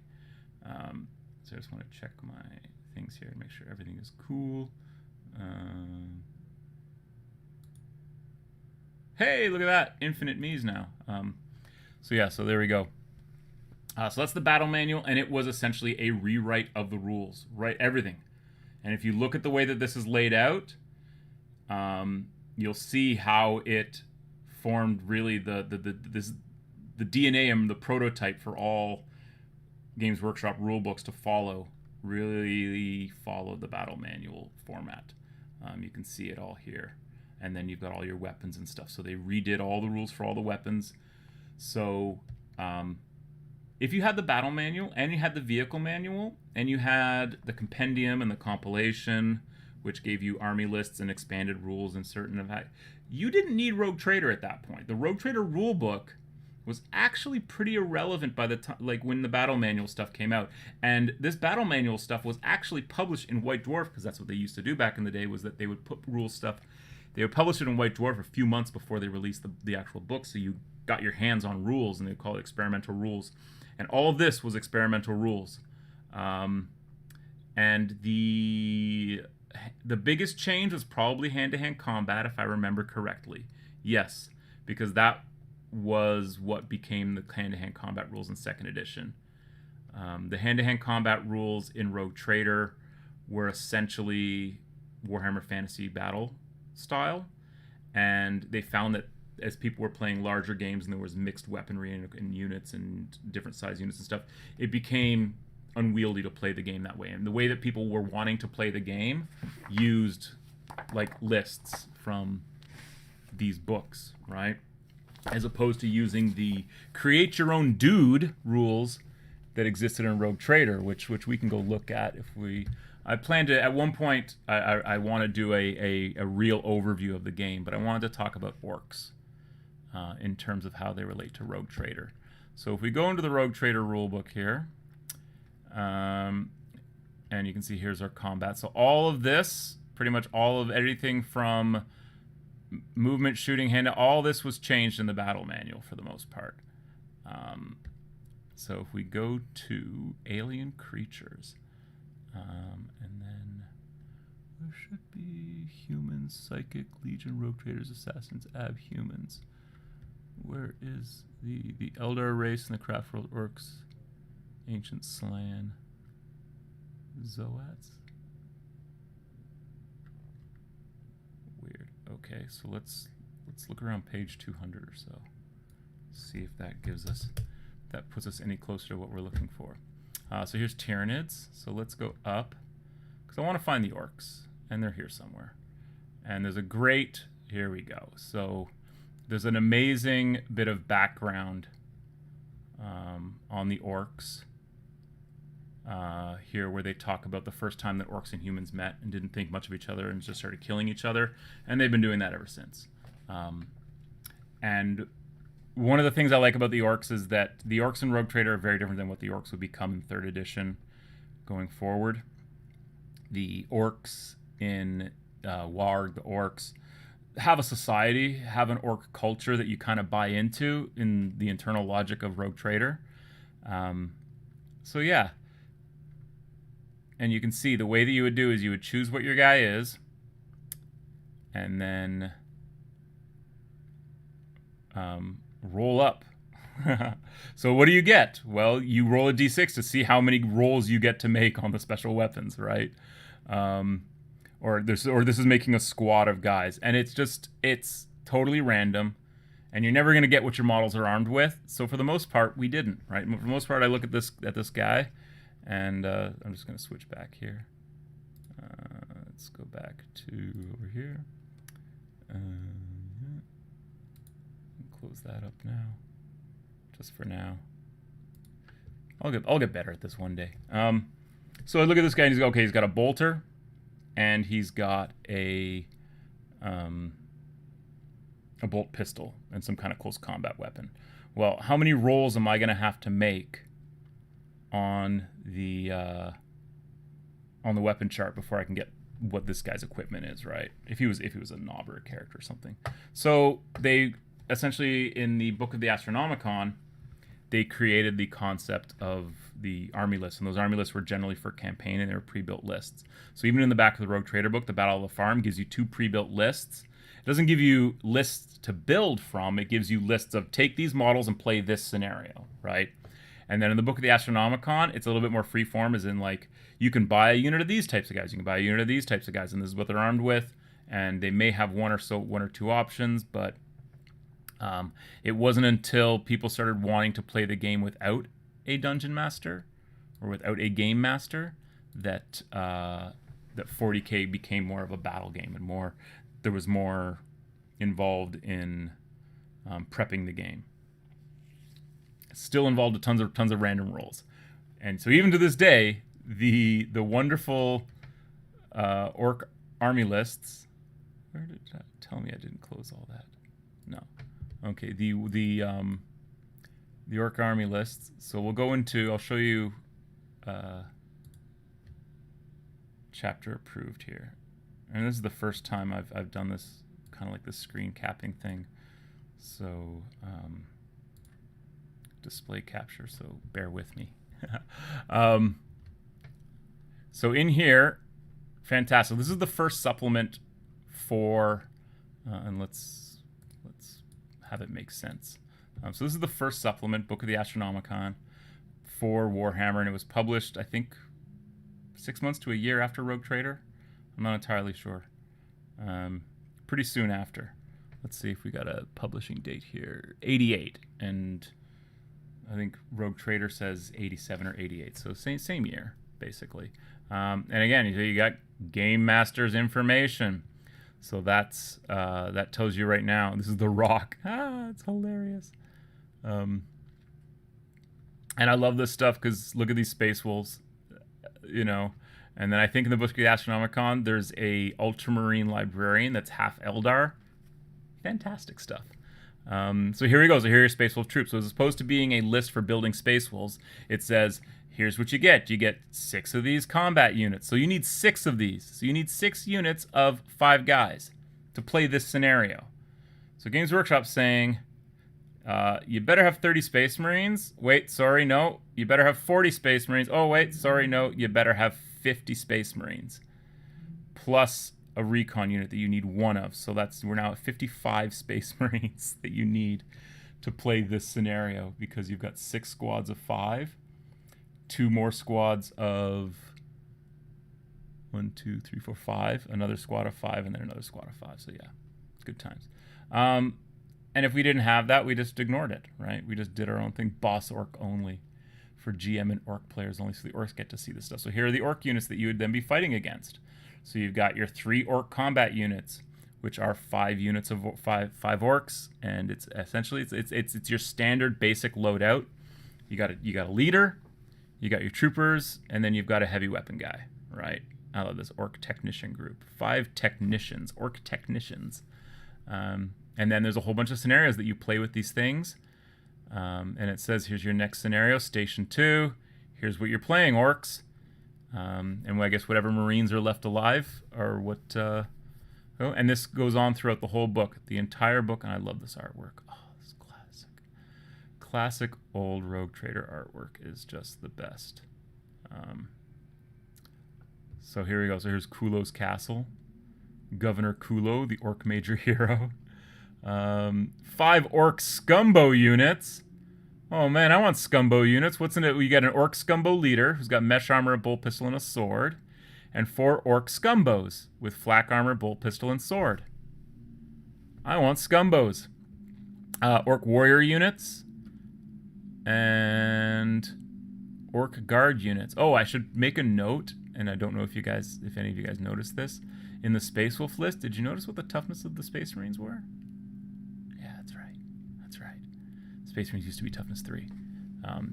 So I just want to check my things here and make sure everything is cool. Hey, look at that. Infinite Mies now. So yeah, so there we go. So that's the battle manual, and it was essentially a rewrite of the rules, right? Everything. And if you look at the way that this is laid out, you'll see how it formed really the DNA and the prototype for all Games Workshop rule books to follow. Really follow the battle manual format. You can see it all here. And then you've got all your weapons and stuff. So they redid all the rules for all the weapons. So if you had the battle manual and you had the vehicle manual and you had the compendium and the compilation, which gave you army lists and expanded rules and certain of that, you didn't need Rogue Trader at that point. The Rogue Trader rule book was actually pretty irrelevant by the time, like when the battle manual stuff came out. And this battle manual stuff was actually published in White Dwarf, because that's what they used to do back in the day, was that they would put rule stuff, they would publish it in White Dwarf a few months before they released the actual book, so you got your hands on rules, and they call it experimental rules. And all of this was experimental rules. And the biggest change was probably hand-to-hand combat, if I remember correctly. Yes, because that was what became the hand-to-hand combat rules in 2nd edition. The hand-to-hand combat rules in Rogue Trader were essentially Warhammer Fantasy Battle style, and they found that as people were playing larger games and there was mixed weaponry and units and different size units and stuff, it became unwieldy to play the game that way. And the way that people were wanting to play the game used like lists from these books, right? As opposed to using the create your own dude rules that existed in Rogue Trader, which we can go look at if we. I plan to at one point. I want to do a real overview of the game, but I wanted to talk about orcs in terms of how they relate to Rogue Trader. So if we go into the Rogue Trader rulebook here, and you can see here's our combat. So all of this, pretty much all of everything from movement, shooting, hand, all this was changed in the battle manual for the most part. So if we go to alien creatures, and then there should be humans, psychic, legion, rogue traders, assassins, abhumans. Where is the Eldar race and the craft world orcs, ancient slan, Zoats? Weird. Okay, so let's look around page 200 or so. See if that puts us any closer to what we're looking for. So here's Tyranids. So let's go up, because I want to find the orcs, and they're here somewhere. And there's a great, here we go. So there's an amazing bit of background on the orcs here, where they talk about the first time that orcs and humans met and didn't think much of each other and just started killing each other. And they've been doing that ever since. And one of the things I like about the orcs is that the orcs in Rogue Trader are very different than what the orcs would become in 3rd edition going forward. The orcs in Warg, the orcs, have a society, have an orc culture that you kind of buy into in the internal logic of Rogue Trader. So yeah. And you can see the way that you would do is you would choose what your guy is, and then roll up. So what do you get? Well, you roll a d6 to see how many rolls you get to make on the special weapons, right? Or this is making a squad of guys, and it's totally random, and you're never going to get what your models are armed with. So for the most part, we didn't, right? For the most part, I look at this guy, and I'm just going to switch back here. Let's go back to over here. Close that up now, just for now. I'll get better at this one day. So I look at this guy, and he's got a bolter, and he's got a bolt pistol and some kind of close combat weapon. Well, how many rolls am I going to have to make on the weapon chart before I can get what this guy's equipment is, right? If he was a knob or a character or something. So they essentially, in the Book of the Astronomicon, they created the concept of the army lists, and those army lists were generally for campaign, and they were pre-built lists. So even in the back of the Rogue Trader book, the Battle of the Farm gives you 2 pre-built lists. doesn't give you lists to build from. It gives you lists of take these models and play this scenario, right? And then in the Book of the Astronomicon, it's a little bit more freeform, as in like you can buy a unit of these types of guys, you can buy a unit of these types of guys, and this is what they're armed with. And they may have one or two options, but it wasn't until people started wanting to play the game without a dungeon master or without a game master that that 40K became more of a battle game, and there was more involved in prepping the game. It's still involved with tons of random rolls, and so even to this day, the wonderful orc army lists. Where did that tell me I didn't close all that? No. Okay, the orc army lists. So we'll go into. I'll show you chapter approved here, and this is the first time I've done this kind of like this screen capping thing. So display capture. So bear with me. So in here, fantastic. This is the first supplement for, and let's have it make sense. So this is the first supplement, Book of the Astronomicon, for Warhammer, and it was published, I think, 6 months to a year after Rogue Trader. I'm not entirely sure. Pretty soon after. Let's see if we got a publishing date here. 88, and I think Rogue Trader says 87 or 88, so same year, basically. And again, you got Game Master's information. So that tells you right now. This is the Rock. It's hilarious. And I love this stuff because look at these Space Wolves, you know. And then I think in the Book of the Astronomicon, there's a Ultramarine Librarian that's half Eldar. Fantastic stuff. So here we go. So here are your Space Wolf troops. So as opposed to being a list for building Space Wolves, it says, here's what you get. You get 6 of these combat units. So you need 6 of these. So you need 6 units of 5 guys to play this scenario. So Games Workshop's saying, you better have 30 Space Marines. Wait, sorry, no. You better have 40 Space Marines. Oh, wait, sorry, no. You better have 50 Space Marines. Plus a recon unit that you need 1 of. So we're now at 55 Space Marines that you need to play this scenario, because you've got 6 squads of 5. 2 more squads of 1, 2, 3, 4, 5. Another squad of 5, and then another squad of 5. So yeah, good times. And if we didn't have that, we just ignored it, right? We just did our own thing. Boss Orc only for GM and Orc players only, so the Orcs get to see this stuff. So here are the Orc units that you would then be fighting against. So you've got your 3 Orc combat units, which are 5 units of 5 Orcs, and it's essentially it's your standard basic loadout. You got a leader. You got your troopers, and then you've got a heavy weapon guy, right? I love this Orc technician group. 5 technicians, Orc technicians. And then there's a whole bunch of scenarios that you play with these things. And it says, here's your next scenario, Station 2. Here's what you're playing, Orcs. And I guess whatever Marines are left alive, or what... and this goes on throughout the whole book, the entire book, and I love this artwork. Oh, this is classic. Classic old Rogue Trader artwork is just the best. So here we go. So here's Kulo's castle. Governor Kulo, the Orc major hero. 5 Orc Scumbo units. Oh man, I want Scumbo units. What's in it? We got an Orc Scumbo leader who's got mesh armor, a bolt pistol, and a sword. And 4 Orc Scumbos with flak armor, bolt pistol, and sword. I want Scumbos. Orc warrior units. And Orc guard units. Oh, I should make a note, and I don't know if any of you guys noticed this. In the Space Wolf list, did you notice what the toughness of the Space Marines were? Yeah, that's right. That's right. Space Marines used to be toughness 3.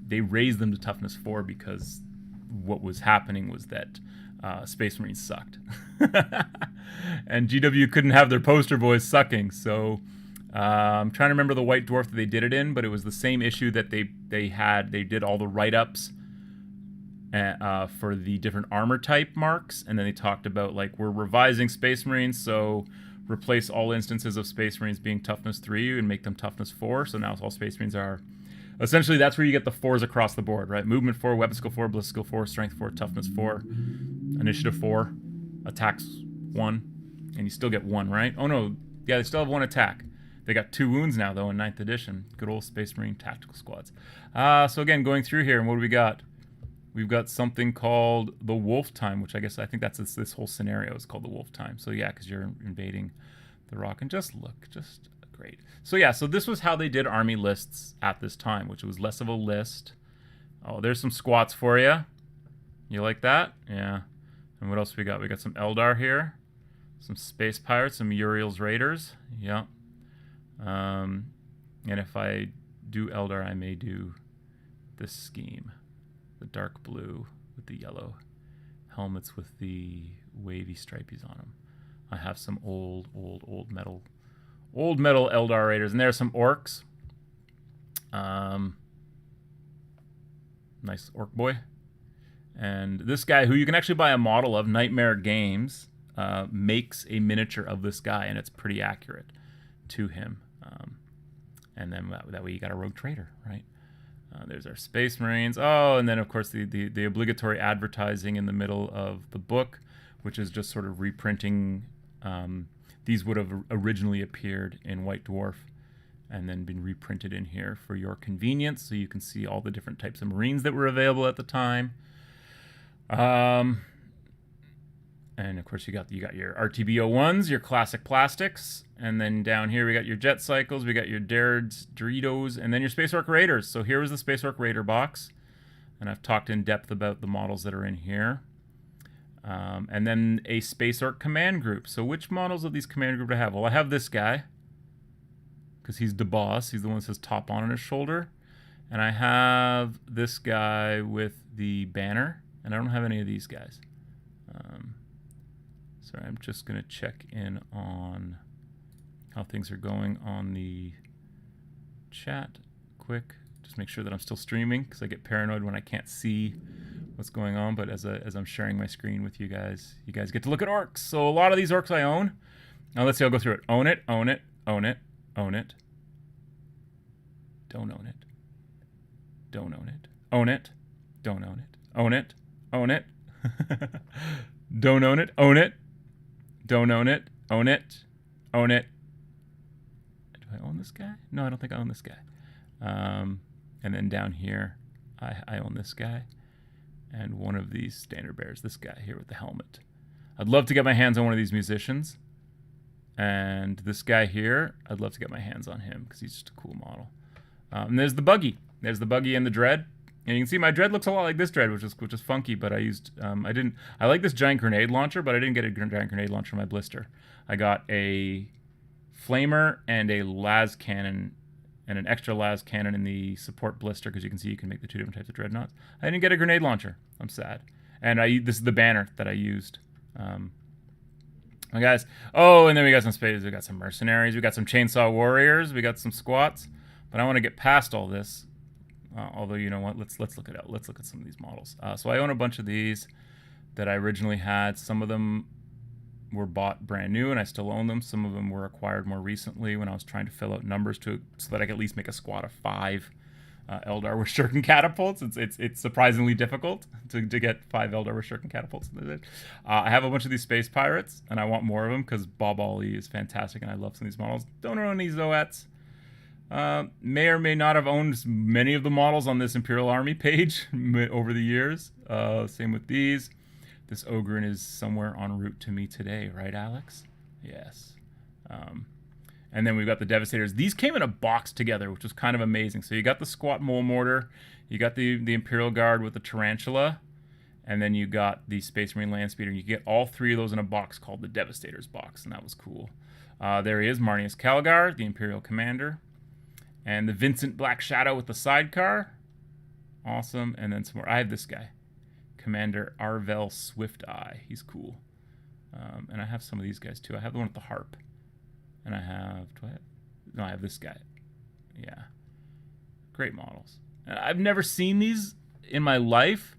They raised them to toughness 4 because what was happening was that Space Marines sucked. And GW couldn't have their poster boys sucking, so I'm trying to remember the White Dwarf that they did it in, but it was the same issue that they had. They did all the write-ups for the different armor type marks, and then they talked about, like, we're revising Space Marines, so replace all instances of Space Marines being toughness 3 and make them toughness 4, so now all Space Marines are... Essentially, that's where you get the 4s across the board, right? Movement 4, weapon skill 4, ballistic skill 4, strength 4, toughness 4, initiative 4, attacks 1, and you still get 1, right? Oh no, Yeah, they still have 1 attack. They got 2 wounds now, though, in 9th edition. Good old Space Marine tactical squads. So again, going through here, and what do we got? We've got something called the Wolf Time, which I think that's this whole scenario is called the Wolf Time. So yeah, because you're invading the rock, and just look, just great. So yeah, so this was how they did army lists at this time, which was less of a list. Oh, there's some squats for you. You like that? Yeah. And what else we got? We got some Eldar here, some Space Pirates, some Uriel's Raiders. Yeah. And if I do Eldar, I may do this scheme. The dark blue with the yellow helmets with the wavy stripies on them. I have some old metal Eldar Raiders, and there's some orcs. Nice orc boy. And this guy, who you can actually buy a model of, Nightmare Games, makes a miniature of this guy, and it's pretty accurate to him. And then that way you got a rogue trader, right? There's our Space Marines. Oh, and then of course the obligatory advertising in the middle of the book, which is just sort of reprinting. These would have originally appeared in White Dwarf and then been reprinted in here for your convenience, so you can see all the different types of Marines that were available at the time. And of course you got your RTB-01s, your classic plastics, and then down here we got your Jet Cycles, we got your Dareds, Doritos, and then your Space Orc Raiders. So here was the Space Orc Raider box, and I've talked in depth about the models that are in here. And then a Space Orc command group. So which models of these command group do I have? Well, I have this guy, because he's the boss. He's the one that says top on his shoulder. And I have this guy with the banner, and I don't have any of these guys. Sorry, I'm just going to check in on how things are going on the chat quick. Just make sure that I'm still streaming, because I get paranoid when I can't see what's going on. But as I'm sharing my screen with you guys get to look at orcs. So a lot of these orcs I own. Now let's see, I'll go through it. Own it, own it, own it, own it. Don't own it. Don't own it. Own it. Don't own it. Own it. Own it. Don't own it. Own it. Don't own it. Own it. Own it. Do I own this guy? No, I don't think I own this guy. And then down here, I own this guy. And one of these standard bearers, this guy here with the helmet. I'd love to get my hands on one of these musicians. And this guy here, I'd love to get my hands on him, because he's just a cool model. And there's the buggy. There's the buggy and the dread. And you can see my dread looks a lot like this dread, which is funky, but I used, I like this giant grenade launcher, but I didn't get a giant grenade launcher for my blister. I got a flamer and a las cannon, and an extra las cannon in the support blister, because you can see you can make the 2 different types of dreadnoughts. I didn't get a grenade launcher. I'm sad. And this is the banner that I used. Guys. Oh, and then we got some spades. We got some mercenaries. We got some chainsaw warriors. We got some squats. But I want to get past all this. Although, you know what? Let's look at it. Let's look at some of these models. So I own a bunch of these that I originally had. Some of them were bought brand new, and I still own them. Some of them were acquired more recently when I was trying to fill out numbers so that I could at least make a squad of 5 Eldar with shuriken catapults. It's surprisingly difficult to get 5 Eldar with shuriken catapults. I have a bunch of these Space Pirates, and I want more of them because Bob Ollie is fantastic, and I love some of these models. Don't own these Zoets. May or may not have owned many of the models on this Imperial Army page over the years. Same with these. This Ogren is somewhere en route to me today, right, Alex? Yes. And then we've got the Devastators. These came in a box together, which was kind of amazing. So you got the Squat Mole Mortar, you got the Imperial Guard with the Tarantula, and then you got the Space Marine Landspeeder. You get all 3 of those in a box called the Devastators box, and that was cool. There he is, Marnius Calgar, the Imperial Commander. And the Vincent Black Shadow with the sidecar. Awesome. And then some more. I have this guy. Commander Arvel Swift Eye. He's cool. And I have some of these guys too. I have the one with the harp. And I have... No, I have this guy. Yeah. Great models. I've never seen these in my life.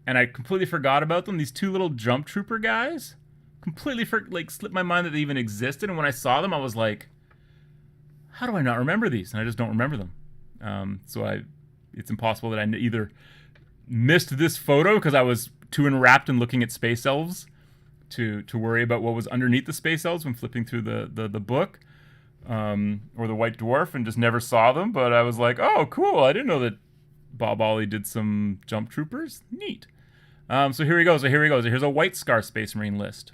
And I completely forgot about them. These 2 little jump trooper guys. Completely slipped my mind that they even existed. And when I saw them, I was like... How do I not remember these? And I just don't remember them. It's impossible that I either missed this photo because I was too enwrapped in looking at space elves to worry about what was underneath the space elves when flipping through the book, or the White Dwarf, and just never saw them. But I was like, oh, cool! I didn't know that Bob Ollie did some jump troopers. Neat. So here we go. So here's a White Scar Space Marine list.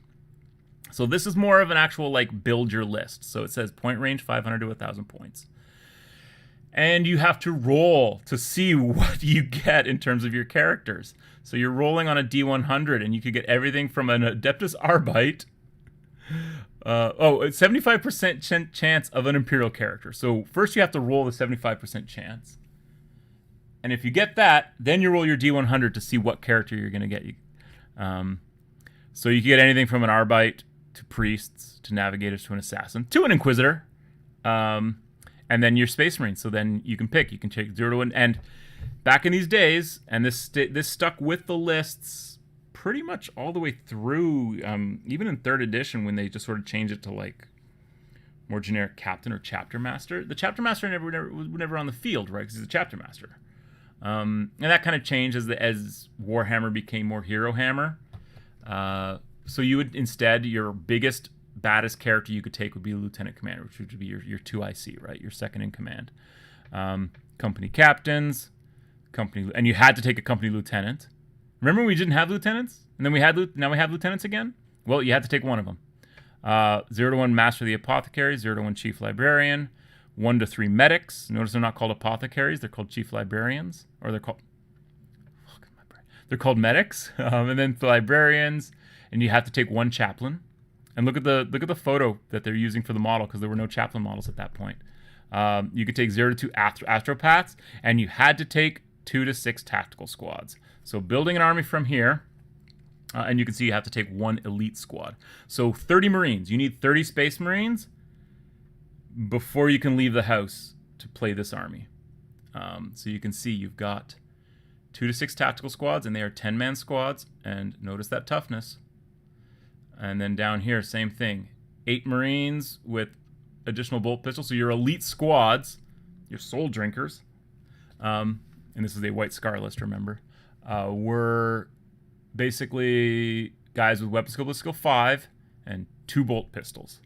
So this is more of an actual like build your list. So it says point range 500 to 1,000 points. And you have to roll to see what you get in terms of your characters. So you're rolling on a D100, and you could get everything from an Adeptus Arbite. 75% chance of an Imperial character. So first you have to roll the 75% chance. And if you get that, then you roll your D100 to see what character you're going to get. So you can get anything from an Arbite to priests to navigators to an assassin to an Inquisitor. And then your Space Marines. So then you can pick. You can take 0 to 1. And back in these days, and this stuck with the lists pretty much all the way through, even in 3rd edition when they just sort of changed it to like more generic Captain or Chapter Master. The Chapter Master was never on the field, right? Because he's a Chapter Master. And that kind of changed as Warhammer became more Hero Hammer. So you would instead, your biggest, baddest character you could take would be a Lieutenant Commander, which would be your 2IC, right? Your second in command. Company captains, and you had to take a company lieutenant. Remember we didn't have lieutenants? And then now we have lieutenants again? Well, you had to take one of them. 0 to 1 Master of the Apothecary, 0 to 1 Chief Librarian, 1 to 3 Medics. Notice they're not called Apothecaries, they're called Chief Librarians. Or they're called Medics. And then the Librarians, and you have to take 1 Chaplain. And look at the photo that they're using for the model, because there were no Chaplain models at that point. You could take 0 to 2 Astropaths, and you had to take 2 to 6 Tactical Squads. So building an army from here, and you can see you have to take 1 Elite Squad. So 30 Marines. You need 30 Space Marines before you can leave the house to play this army. So you can see you've got 2 to 6 Tactical Squads, and they are 10-man squads. And notice that toughness. And then down here, same thing. 8 Marines with additional bolt pistols. So your elite squads, your soul drinkers, and this is a White Scar list, remember, were basically guys with weapon skill to skill 5 and 2 bolt pistols.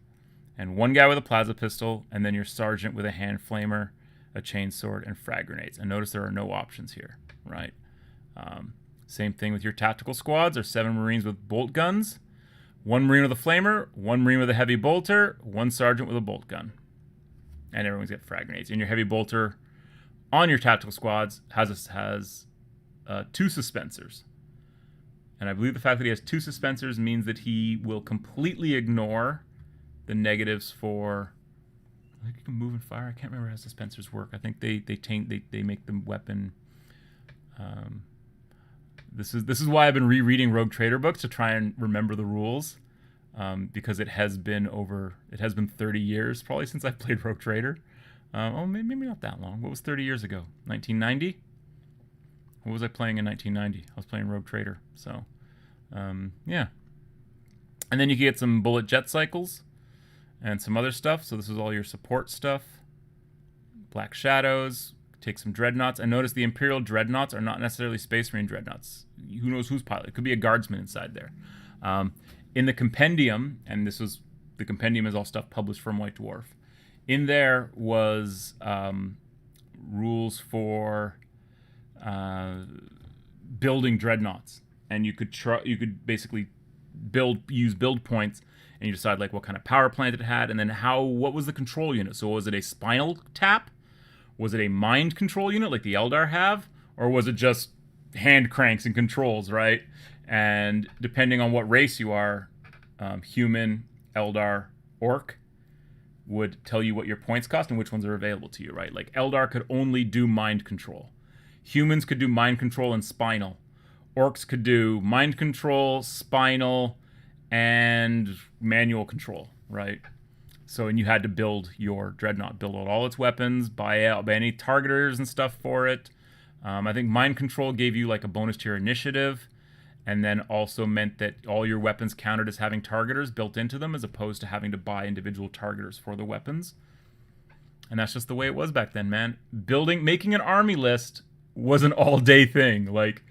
And 1 guy with a plasma pistol, and then your sergeant with a hand flamer, a chainsword, and frag grenades. And notice there are no options here, right? Same thing with your tactical squads. There's 7 Marines with bolt guns, 1 Marine with a flamer, 1 Marine with a heavy bolter, 1 sergeant with a bolt gun. And everyone's got frag grenades. And your heavy bolter on your tactical squads has 2 suspensors. And I believe the fact that he has 2 suspensors means that he will completely ignore the negatives for... I think you can move and fire. I can't remember how suspensors work. I think they make the weapon... This is why I've been rereading Rogue Trader books to try and remember the rules, because it has been 30 years probably since I played Rogue Trader. Maybe not that long. What was 30 years ago? 1990? What was I playing in 1990? I was playing Rogue Trader. So, yeah. And then you can get some bullet jet cycles and some other stuff. So this is all your support stuff. Black Shadows. Take some dreadnoughts. And notice the Imperial dreadnoughts are not necessarily Space Marine dreadnoughts. Who knows who's pilot? It could be a guardsman inside there. In the compendium, and the compendium is all stuff published from White Dwarf. In there was rules for building dreadnoughts, and you could basically use build points, and you decide like what kind of power plant it had, and then what was the control unit. So was it a spinal tap? Was it a mind control unit like the Eldar have? Or was it just hand cranks and controls, right? And depending on what race you are, human, Eldar, Orc, would tell you what your points cost and which ones are available to you, right? Like Eldar could only do mind control. Humans could do mind control and spinal. Orcs could do mind control, spinal, and manual control, right? So, and you had to build your dreadnought, build out all its weapons, buy any targeters and stuff for it. I think mind control gave you like a bonus to your initiative, and then also meant that all your weapons counted as having targeters built into them, as opposed to having to buy individual targeters for the weapons. And that's just the way it was back then, man. Making an army list was an all-day thing. Like,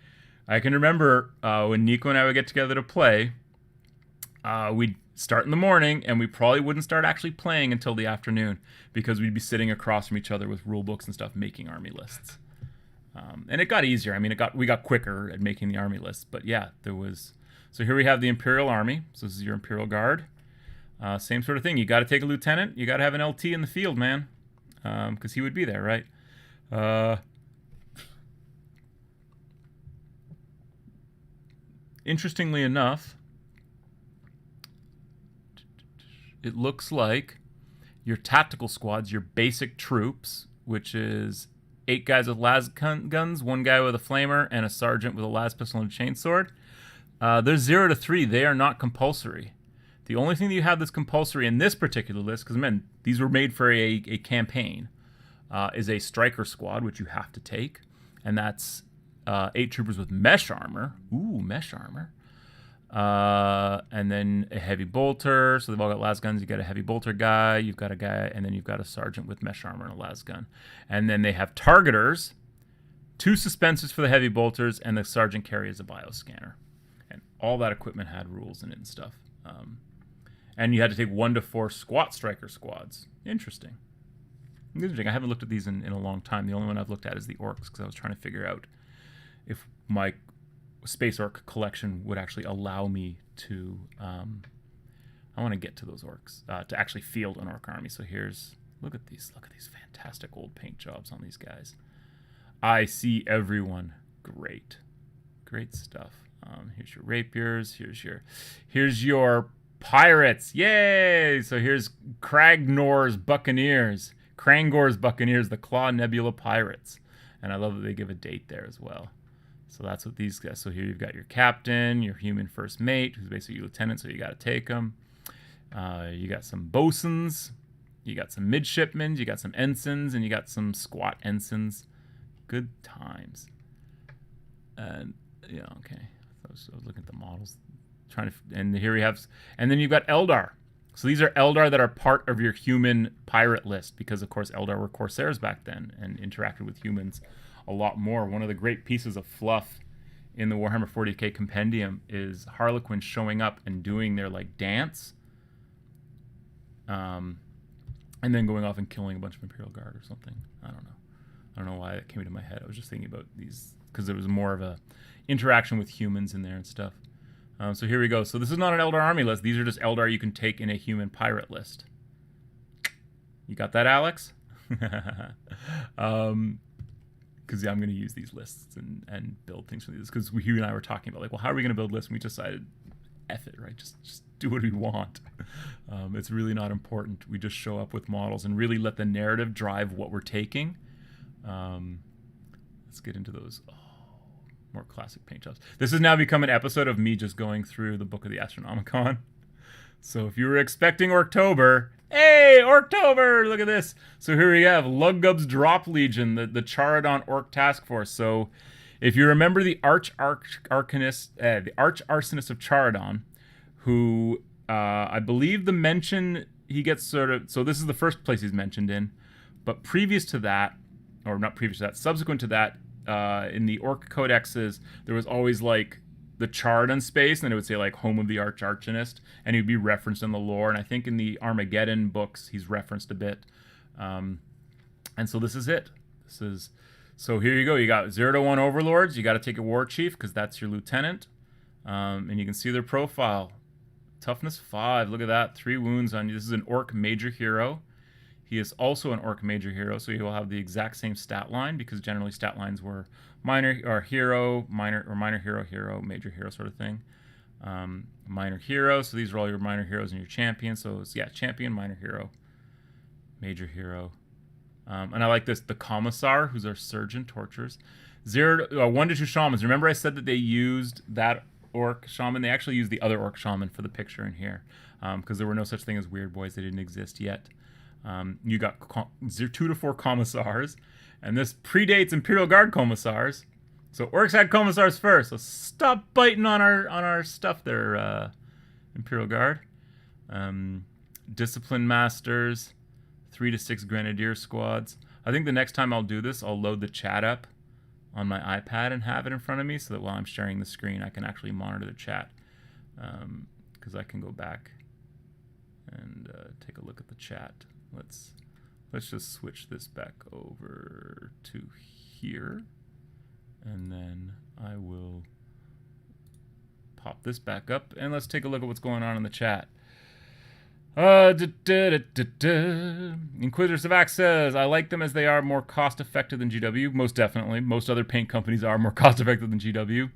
I can remember when Nico and I would get together to play, We'd start in the morning, and we probably wouldn't start actually playing until the afternoon because we'd be sitting across from each other with rule books and stuff, making army lists. And it got easier. I mean, we got quicker at making the army lists. But yeah, there was. So here we have the Imperial Army. So this is your Imperial Guard. Same sort of thing. You got to take a lieutenant. You got to have an LT in the field, man, because he would be there, right? Interestingly enough, it looks like your tactical squads, your basic troops, which is 8 guys with las guns, 1 guy with a flamer, and a sergeant with a las pistol and a chainsword. They're 0 to 3. They are not compulsory. The only thing that you have that's compulsory in this particular list, because, man, these were made for a campaign, is a striker squad, which you have to take. And that's 8 troopers with mesh armor. Ooh, mesh armor. And then a heavy bolter. So they've all got las guns. You got a heavy bolter guy. You've got a guy, and then you've got a sergeant with mesh armor and a las gun. And then they have targeters, 2 suspensors for the heavy bolters, and the sergeant carries a bioscanner. And all that equipment had rules in it and stuff. And you had to take 1 to 4 squat striker squads. Interesting. I haven't looked at these in a long time. The only one I've looked at is the orcs, because I was trying to figure out if my Space Orc collection would actually allow me to. I want to get to those orcs to actually field an orc army. So look at these fantastic old paint jobs on these guys. I see everyone. Great stuff. Here's your rapiers. Here's your pirates. Yay! So here's Krangor's Buccaneers, the Claw Nebula Pirates, and I love that they give a date there as well. So that's what these guys. So here you've got your captain, your human first mate, who's basically your lieutenant. So you got to take them. You got some bosuns, you got some midshipmen, you got some ensigns, and you got some squat ensigns. Good times. And yeah, okay. I was looking at the models, and here we have, and then you've got Eldar. So these are Eldar that are part of your human pirate list, because of course Eldar were Corsairs back then and interacted with humans a lot more. One of the great pieces of fluff in the Warhammer 40k compendium is Harlequin showing up and doing their dance, and then going off and killing a bunch of Imperial Guard or something. I don't know why that came into my head. I was just thinking about these because there was more of a interaction with humans in there and stuff. So here we go. So this is not an Eldar army list. These are just Eldar you can take in a human pirate list. You got that, Alex? Because yeah, I'm going to use these lists and build things from these. Because Hugh and I were talking about well, how are we going to build lists? And we decided, F it, right? Just do what we want. It's really not important. We just show up with models and really let the narrative drive what we're taking. Let's get into those. More classic paint jobs. This has now become an episode of me just going through the Book of the Astronomicon. So if you were expecting ORKTOBER, hey, ORKTOBER, look at this. So here we have Luggub's Drop Legion, the Charadon Orc Task Force. So if you remember the Arch-Arsonist of Charadon, who I believe the mention he gets so this is the first place he's mentioned in, but previous to that, or not previous to that, subsequent to that, in the Orc codexes, there was always the Charadon space, and then it would say home of the Arch-Arsonist, and he'd be referenced in the lore. And I think in the Armageddon books, he's referenced a bit. And so this is it. So here you go. You got 0 to 1 overlords. You got to take a war chief because that's your lieutenant. And you can see their profile. Toughness 5. Look at that. 3 wounds on you. This is an Orc major hero. He is also an Orc major hero, so he will have the exact same stat line, because generally stat lines were minor or hero, minor or minor hero, major hero sort of thing. Minor hero, so these are all your minor heroes and your champion. So it's, yeah, champion, minor hero, major hero. And I like this, the Commissar, who's our surgeon, tortures. 1 to 2 shamans. Remember I said that they used that Orc shaman? They actually used the other Orc shaman for the picture in here, because there were no such thing as weird boys. They didn't exist yet. You got 2 to 4 commissars, and this predates Imperial Guard commissars. So orcs had commissars first. So stop biting on our stuff there, Imperial Guard. Discipline masters, 3 to 6 grenadier squads. I think the next time I'll do this, I'll load the chat up on my iPad and have it in front of me, so that while I'm sharing the screen, I can actually monitor the chat. because I can go back and take a look at the chat. Let's just switch this back over to here, and then I will pop this back up, and let's take a look at what's going on in the chat. Inquisitor Savac says, I like them as they are more cost-effective than GW. Most definitely. Most other paint companies are more cost-effective than GW.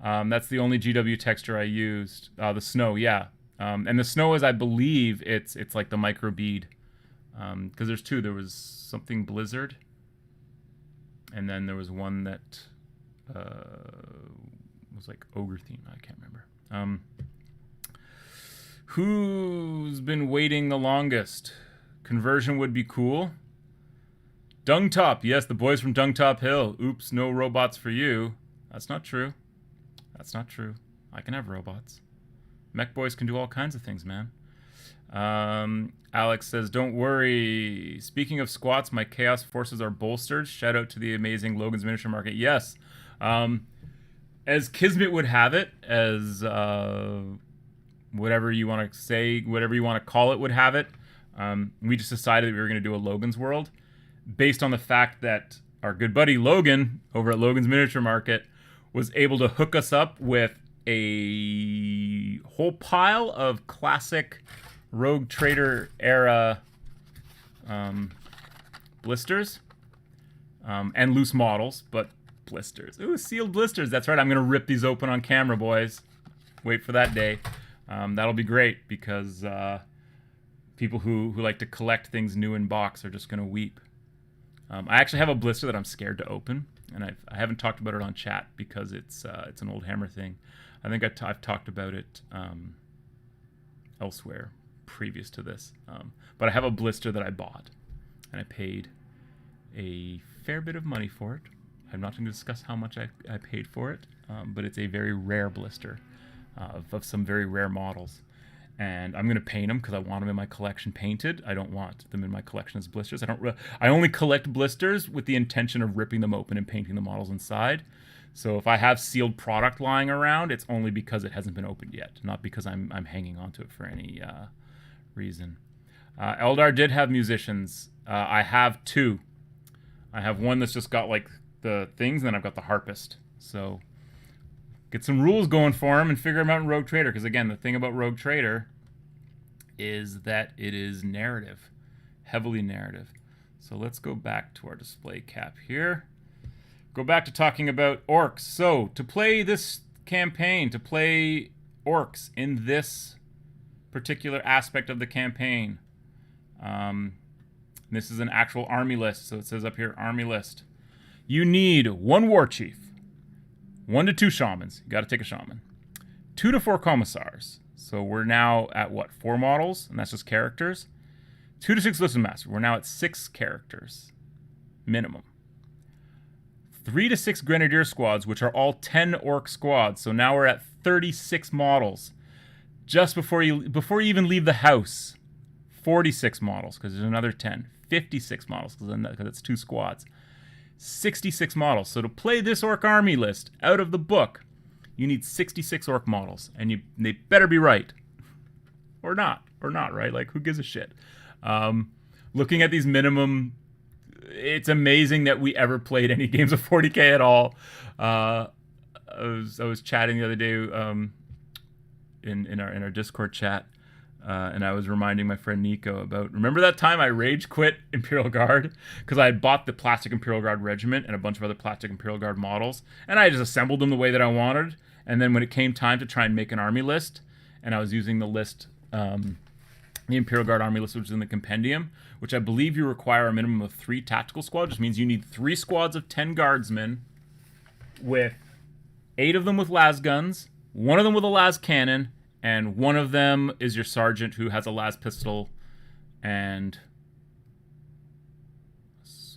That's the only GW texture I used. The snow, yeah. And the snow is, I believe, it's like the micro bead. Because there's two. There was something Blizzard, and then there was one that was like Ogre theme. I can't remember. Who's been waiting the longest? Conversion would be cool. Dungtop. Yes, the boys from Dungtop Hill. Oops, no robots for you. That's not true. That's not true. I can have robots. Mech boys can do all kinds of things, man. Alex says, don't worry. Speaking of squats, my chaos forces are bolstered. Shout out to the amazing Logan's Miniature Market. Yes. As Kismet would have it, as whatever you want to say, whatever you want to call it would have it, we just decided that we were going to do a Logan's World based on the fact that our good buddy Logan over at Logan's Miniature Market was able to hook us up with a whole pile of classic Rogue Trader era blisters and loose models, but blisters. Ooh, sealed blisters. That's right. I'm going to rip these open on camera, boys. Wait for that day. That'll be great because people who like to collect things new in box are just going to weep. I actually have a blister that I'm scared to open, and I haven't talked about it on chat because it's an old Hammer thing. I think I've talked about it elsewhere previous to this. But I have a blister that I bought, and I paid a fair bit of money for it. I'm not going to discuss how much I paid for it, but it's a very rare blister of some very rare models. And I'm going to paint them because I want them in my collection painted. I don't want them in my collection as blisters. I only collect blisters with the intention of ripping them open and painting the models inside. So if I have sealed product lying around, it's only because it hasn't been opened yet, not because I'm hanging on to it for any reason. Eldar did have musicians. I have two. I have one that's just got like the things, and then I've got the harpist. So get some rules going for him and figure them out in Rogue Trader. Because again, the thing about Rogue Trader is that it is narrative, heavily narrative. So let's go back to our display cap here. Go back to talking about orcs. So to play this campaign, to play orcs in this particular aspect of the campaign, this is an actual army list. So it says up here, army list. You need 1 war chief, 1 to 2 shamans. You got to take a shaman. 2 to 4 commissars. So we're now at what? 4 models, and that's just characters. 2 to 6 listen masters. We're now at 6 characters minimum. 3 to 6 grenadier squads, which are all 10 orc squads. So now we're at 36 models. Just before you even leave the house, 46 models because there's another 10. 56 models because it's 2 squads. 66 models. So to play this orc army list out of the book, you need 66 orc models, and they better be right, or not, right? Like, who gives a shit? Looking at these minimum, it's amazing that we ever played any games of 40k at all. I was chatting the other day in our Discord chat. And I was reminding my friend Nico about, remember that time I rage quit Imperial Guard? Because I had bought the plastic Imperial Guard regiment and a bunch of other plastic Imperial Guard models, and I just assembled them the way that I wanted. And then when it came time to try and make an army list, and I was using the list, the Imperial Guard army list, which is in the compendium, which I believe you require a minimum of 3 tactical squads, which means you need 3 squads of 10 guardsmen with 8 of them with las guns, 1 of them with a las cannon, and 1 of them is your sergeant who has a las pistol and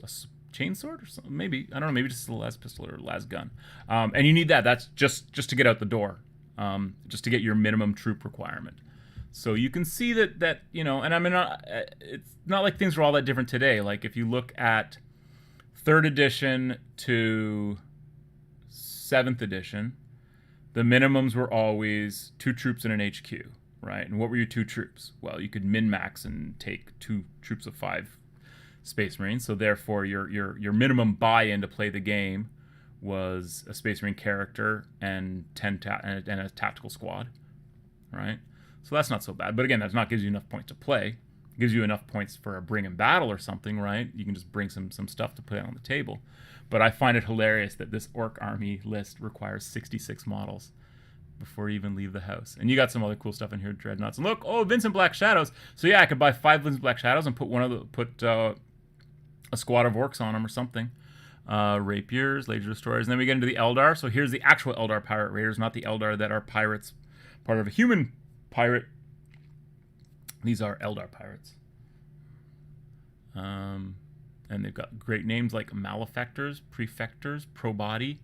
a chainsword or something. Maybe, I don't know, maybe just a las pistol or a las gun. And you need that. That's just to get out the door, just to get your minimum troop requirement. So you can see that you know, and I mean, it's not like things are all that different today. Like if you look at 3rd edition to 7th edition, the minimums were always 2 troops in an HQ. right? And what were your 2 troops? Well, you could min-max and take 2 troops of 5 Space Marines. So therefore, your minimum buy-in to play the game was a Space Marine character and and a tactical squad, right? So that's not so bad. But again, that's not gives you enough points to play. It gives you enough points for a bring in battle or something, right? You can just bring some stuff to put on the table. But I find it hilarious that this Orc army list requires 66 models before you even leave the house. And you got some other cool stuff in here, Dreadnoughts. And look, oh, Vincent Black Shadows. So yeah, I could buy 5 Vincent Black Shadows and put a squad of Orcs on them or something. Rapiers, Laser Destroyers. And then we get into the Eldar. So here's the actual Eldar Pirate Raiders, not the Eldar that are pirates, part of a human pirate. These are Eldar pirates. And they've got great names like Malefactors, Prefectors, Probody.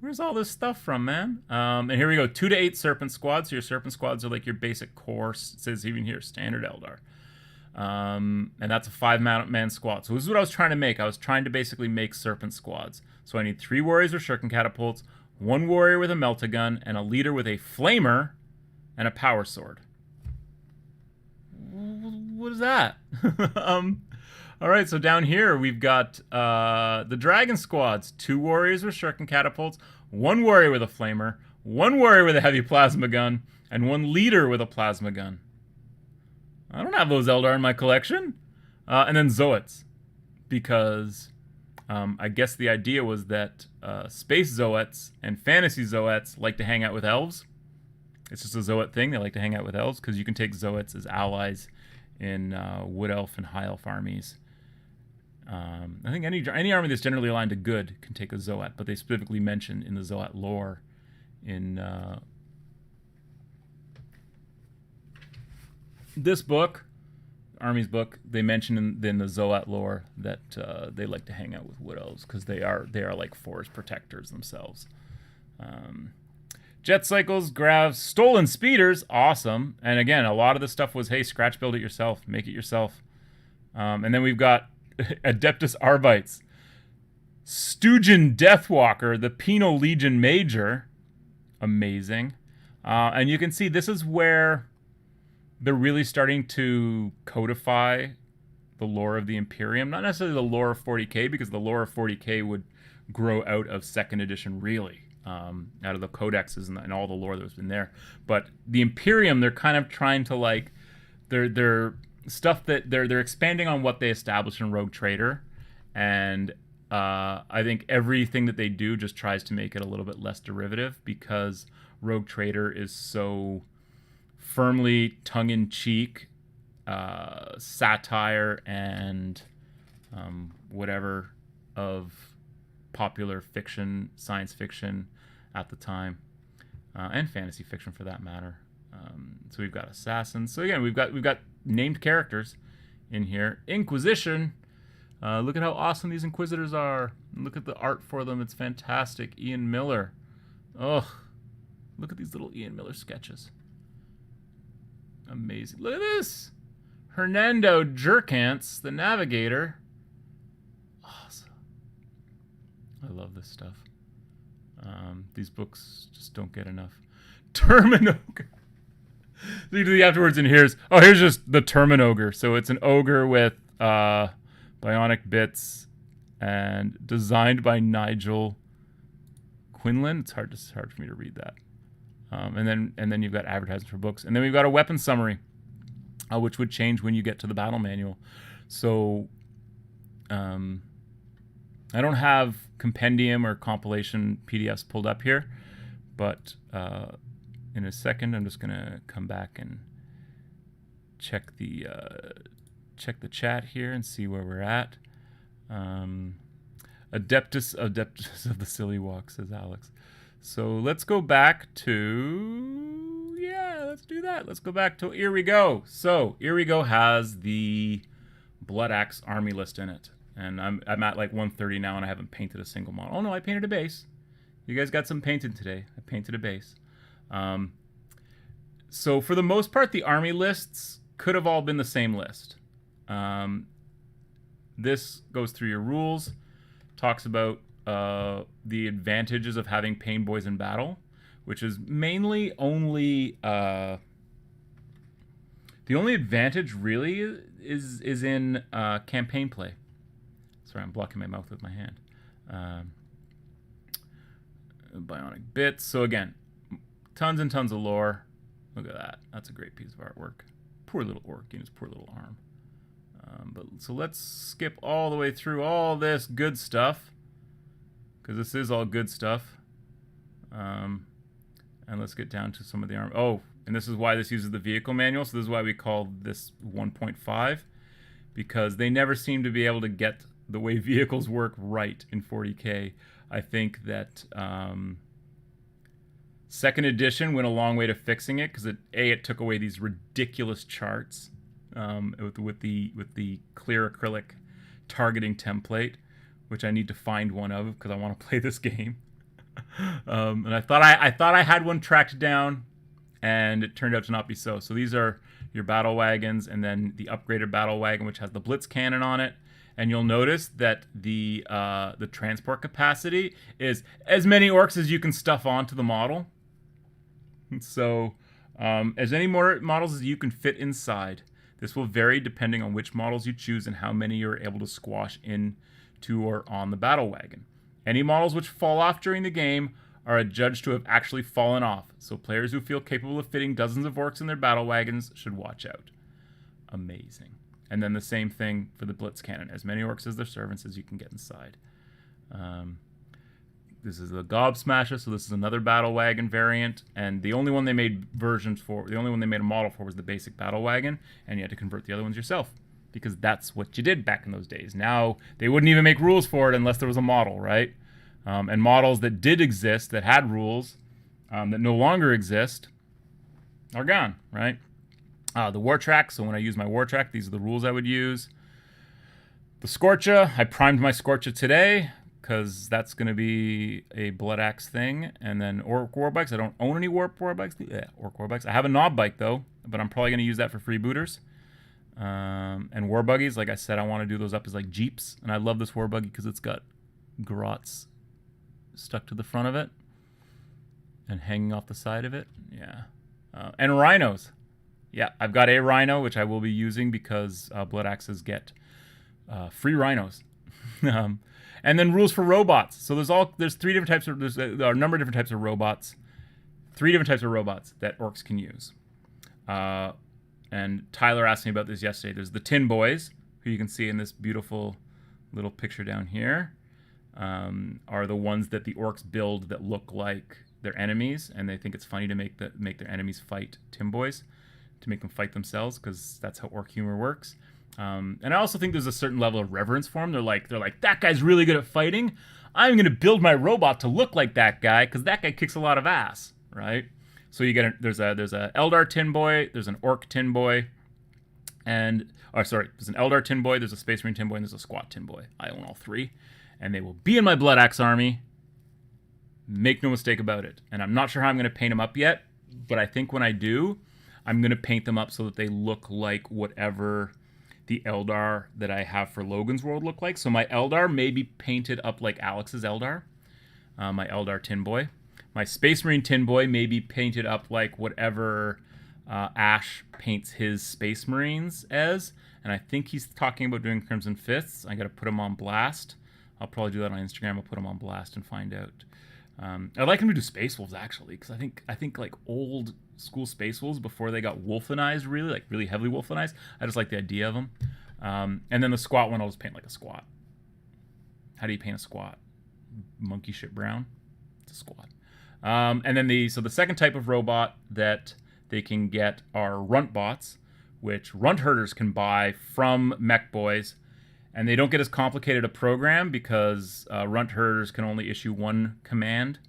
Where's all this stuff from, man? And here we go, 2 to 8 Serpent Squads. So your Serpent Squads are like your basic core. It says even here, Standard Eldar. And that's a 5-man squad. So this is what I was trying to make. I was trying to basically make Serpent Squads. So I need 3 warriors with shuriken catapults, 1 warrior with a melt-a-gun, and a leader with a flamer and a power sword. What is that? All right, so down here we've got the Dragon Squads. 2 warriors with shuriken catapults, 1 warrior with a flamer, 1 warrior with a heavy plasma gun, and 1 leader with a plasma gun. I don't have those Eldar in my collection. And then Zoets, because I guess the idea was that Space Zoets and Fantasy Zoets like to hang out with elves. It's just a Zoet thing. They like to hang out with elves because you can take Zoets as allies in Wood Elf and High Elf armies. I think any army that's generally aligned to good can take a Zoet, but they specifically mention in the Zoet lore in this book, Army's book, they mention in the Zoet lore that they like to hang out with Wood Elves because they are like forest protectors themselves. Jet Cycles, Gravs, Stolen Speeders, awesome. And again, a lot of the stuff was, hey, scratch build it yourself, make it yourself. And then we've got Adeptus Arbites, Stugin Deathwalker, the Penal Legion Major, amazing. And you can see this is where they're really starting to codify the lore of the Imperium. Not necessarily the lore of 40k, because the lore of 40k would grow out of 2nd edition, really. Out of the codexes and all the lore that's been there. But the Imperium, they're kind of trying to like, they're stuff that they're expanding on what they established in Rogue Trader, and I think everything that they do just tries to make it a little bit less derivative, because Rogue Trader is so firmly tongue-in-cheek satire and whatever of popular fiction, science fiction at the time, and fantasy fiction for that matter. So we've got assassins. So again, we've got named characters in here. Inquisition. Look at how awesome these Inquisitors are. Look at the art for them. It's fantastic. Ian Miller. Oh, look at these little Ian Miller sketches. Amazing. Look at this. Hernando Jerkance, the Navigator. Awesome. I love this stuff. These books just don't get enough. Terminogre. The afterwards in here's just the Terminogre. So it's an ogre with bionic bits and designed by Nigel Quinlan. It's hard for me to read that. And then you've got advertisements for books, and then we've got a weapon summary, which would change when you get to the battle manual. So I don't have compendium or compilation PDFs pulled up here, but in a second I'm just gonna come back and check the chat here and see where we're at. Adeptus of the Silly Walk, says Alex. So let's go back to, let's do that. Let's go back to Here We Go. So Here We Go has the Blood Axe army list in it. And I'm at like 130 now, and I haven't painted a single model. Oh no, I painted a base. You guys got some painted today. I painted a base. So for the most part, the army lists could have all been the same list. This goes through your rules, talks about the advantages of having Pain Boys in battle, which is mainly only The only advantage really is in campaign play. Sorry, I'm blocking my mouth with my hand. Bionic bits. So again, tons and tons of lore. Look at that. That's a great piece of artwork. Poor little orc and his poor little arm. So let's skip all the way through all this good stuff, because this is all good stuff. And let's get down to some of the arm. Oh, and this is why this uses the vehicle manual. So this is why we call this 1.5, because they never seem to be able to get the way vehicles work right in 40K. I think that second edition went a long way to fixing it, because it took away these ridiculous charts with the clear acrylic targeting template, which I need to find one of because I want to play this game. And I thought I had one tracked down, and it turned out to not be so. So these are your battle wagons, and then the upgraded battle wagon, which has the blitz cannon on it. And you'll notice that the transport capacity is as many orcs as you can stuff onto the model. So as many more models as you can fit inside. This will vary depending on which models you choose and how many you're able to squash into or on the battle wagon. Any models which fall off during the game are adjudged to have actually fallen off, so players who feel capable of fitting dozens of orcs in their battle wagons should watch out. Amazing. And then the same thing for the blitz cannon. As many orcs as their servants as you can get inside. This is the Gob Smasher, so this is another battle wagon variant. And the only one they made versions for, the only one they made a model for was the basic battle wagon, and you had to convert the other ones yourself, because that's what you did back in those days. Now, they wouldn't even make rules for it unless there was a model, right? And models that did exist, that had rules, that no longer exist, are gone, right? The War Track, so when I use my War Track, these are the rules I would use. The Scorcha, I primed my Scorcha today, because that's going to be a Blood Axe thing. And then Orc War Bikes, I don't own any Orc War Bikes. Orc War Bikes. I have a Knob Bike, though, but I'm probably going to use that for freebooters. And War Buggies, like I said, I want to do those up as like Jeeps. And I love this War Buggy because it's got garrots stuck to the front of it and hanging off the side of it. Yeah. And Rhinos. Yeah, I've got a Rhino, which I will be using because Blood Axes get free Rhinos. And then rules for robots. So there's three different types of, there's a number of different types of robots. 3 different types of robots that orcs can use. And Tyler asked me about this yesterday. There's the Tin Boys, who you can see in this beautiful little picture down here, are the ones that the orcs build that look like their enemies, and they think it's funny to make their enemies fight Tin Boys, to make them fight themselves, because that's how orc humor works. And I also think there's a certain level of reverence for them. They're like, that guy's really good at fighting. I'm going to build my robot to look like that guy, because that guy kicks a lot of ass, right? So you get there's a Eldar Tin Boy, there's an Orc Tin Boy, there's an Eldar Tin Boy, there's a Space Marine Tin Boy, and there's a Squat Tin Boy. I own all 3, and they will be in my Blood Axe army. Make no mistake about it. And I'm not sure how I'm going to paint them up yet, but I think when I do, I'm going to paint them up so that they look like whatever the Eldar that I have for Logan's World look like. So my Eldar may be painted up like Alex's Eldar, my Eldar Tin Boy. My Space Marine Tin Boy may be painted up like whatever Ash paints his Space Marines as. And I think he's talking about doing Crimson Fists. I got to put him on blast. I'll probably do that on Instagram. I'll put him on blast and find out. I'd like him to do Space Wolves, actually, because I think like old school Space Wolves before they got wolfenized, really heavily wolfenized. I just like the idea of them. And then the Squat one, I'll just paint like a Squat. How do you paint a Squat? Monkey shit brown. It's a Squat. And then the second type of robot that they can get are Runt Bots, which Runt Herders can buy from Mech Boys. And they don't get as complicated a program because Runt Herders can only issue 1 command,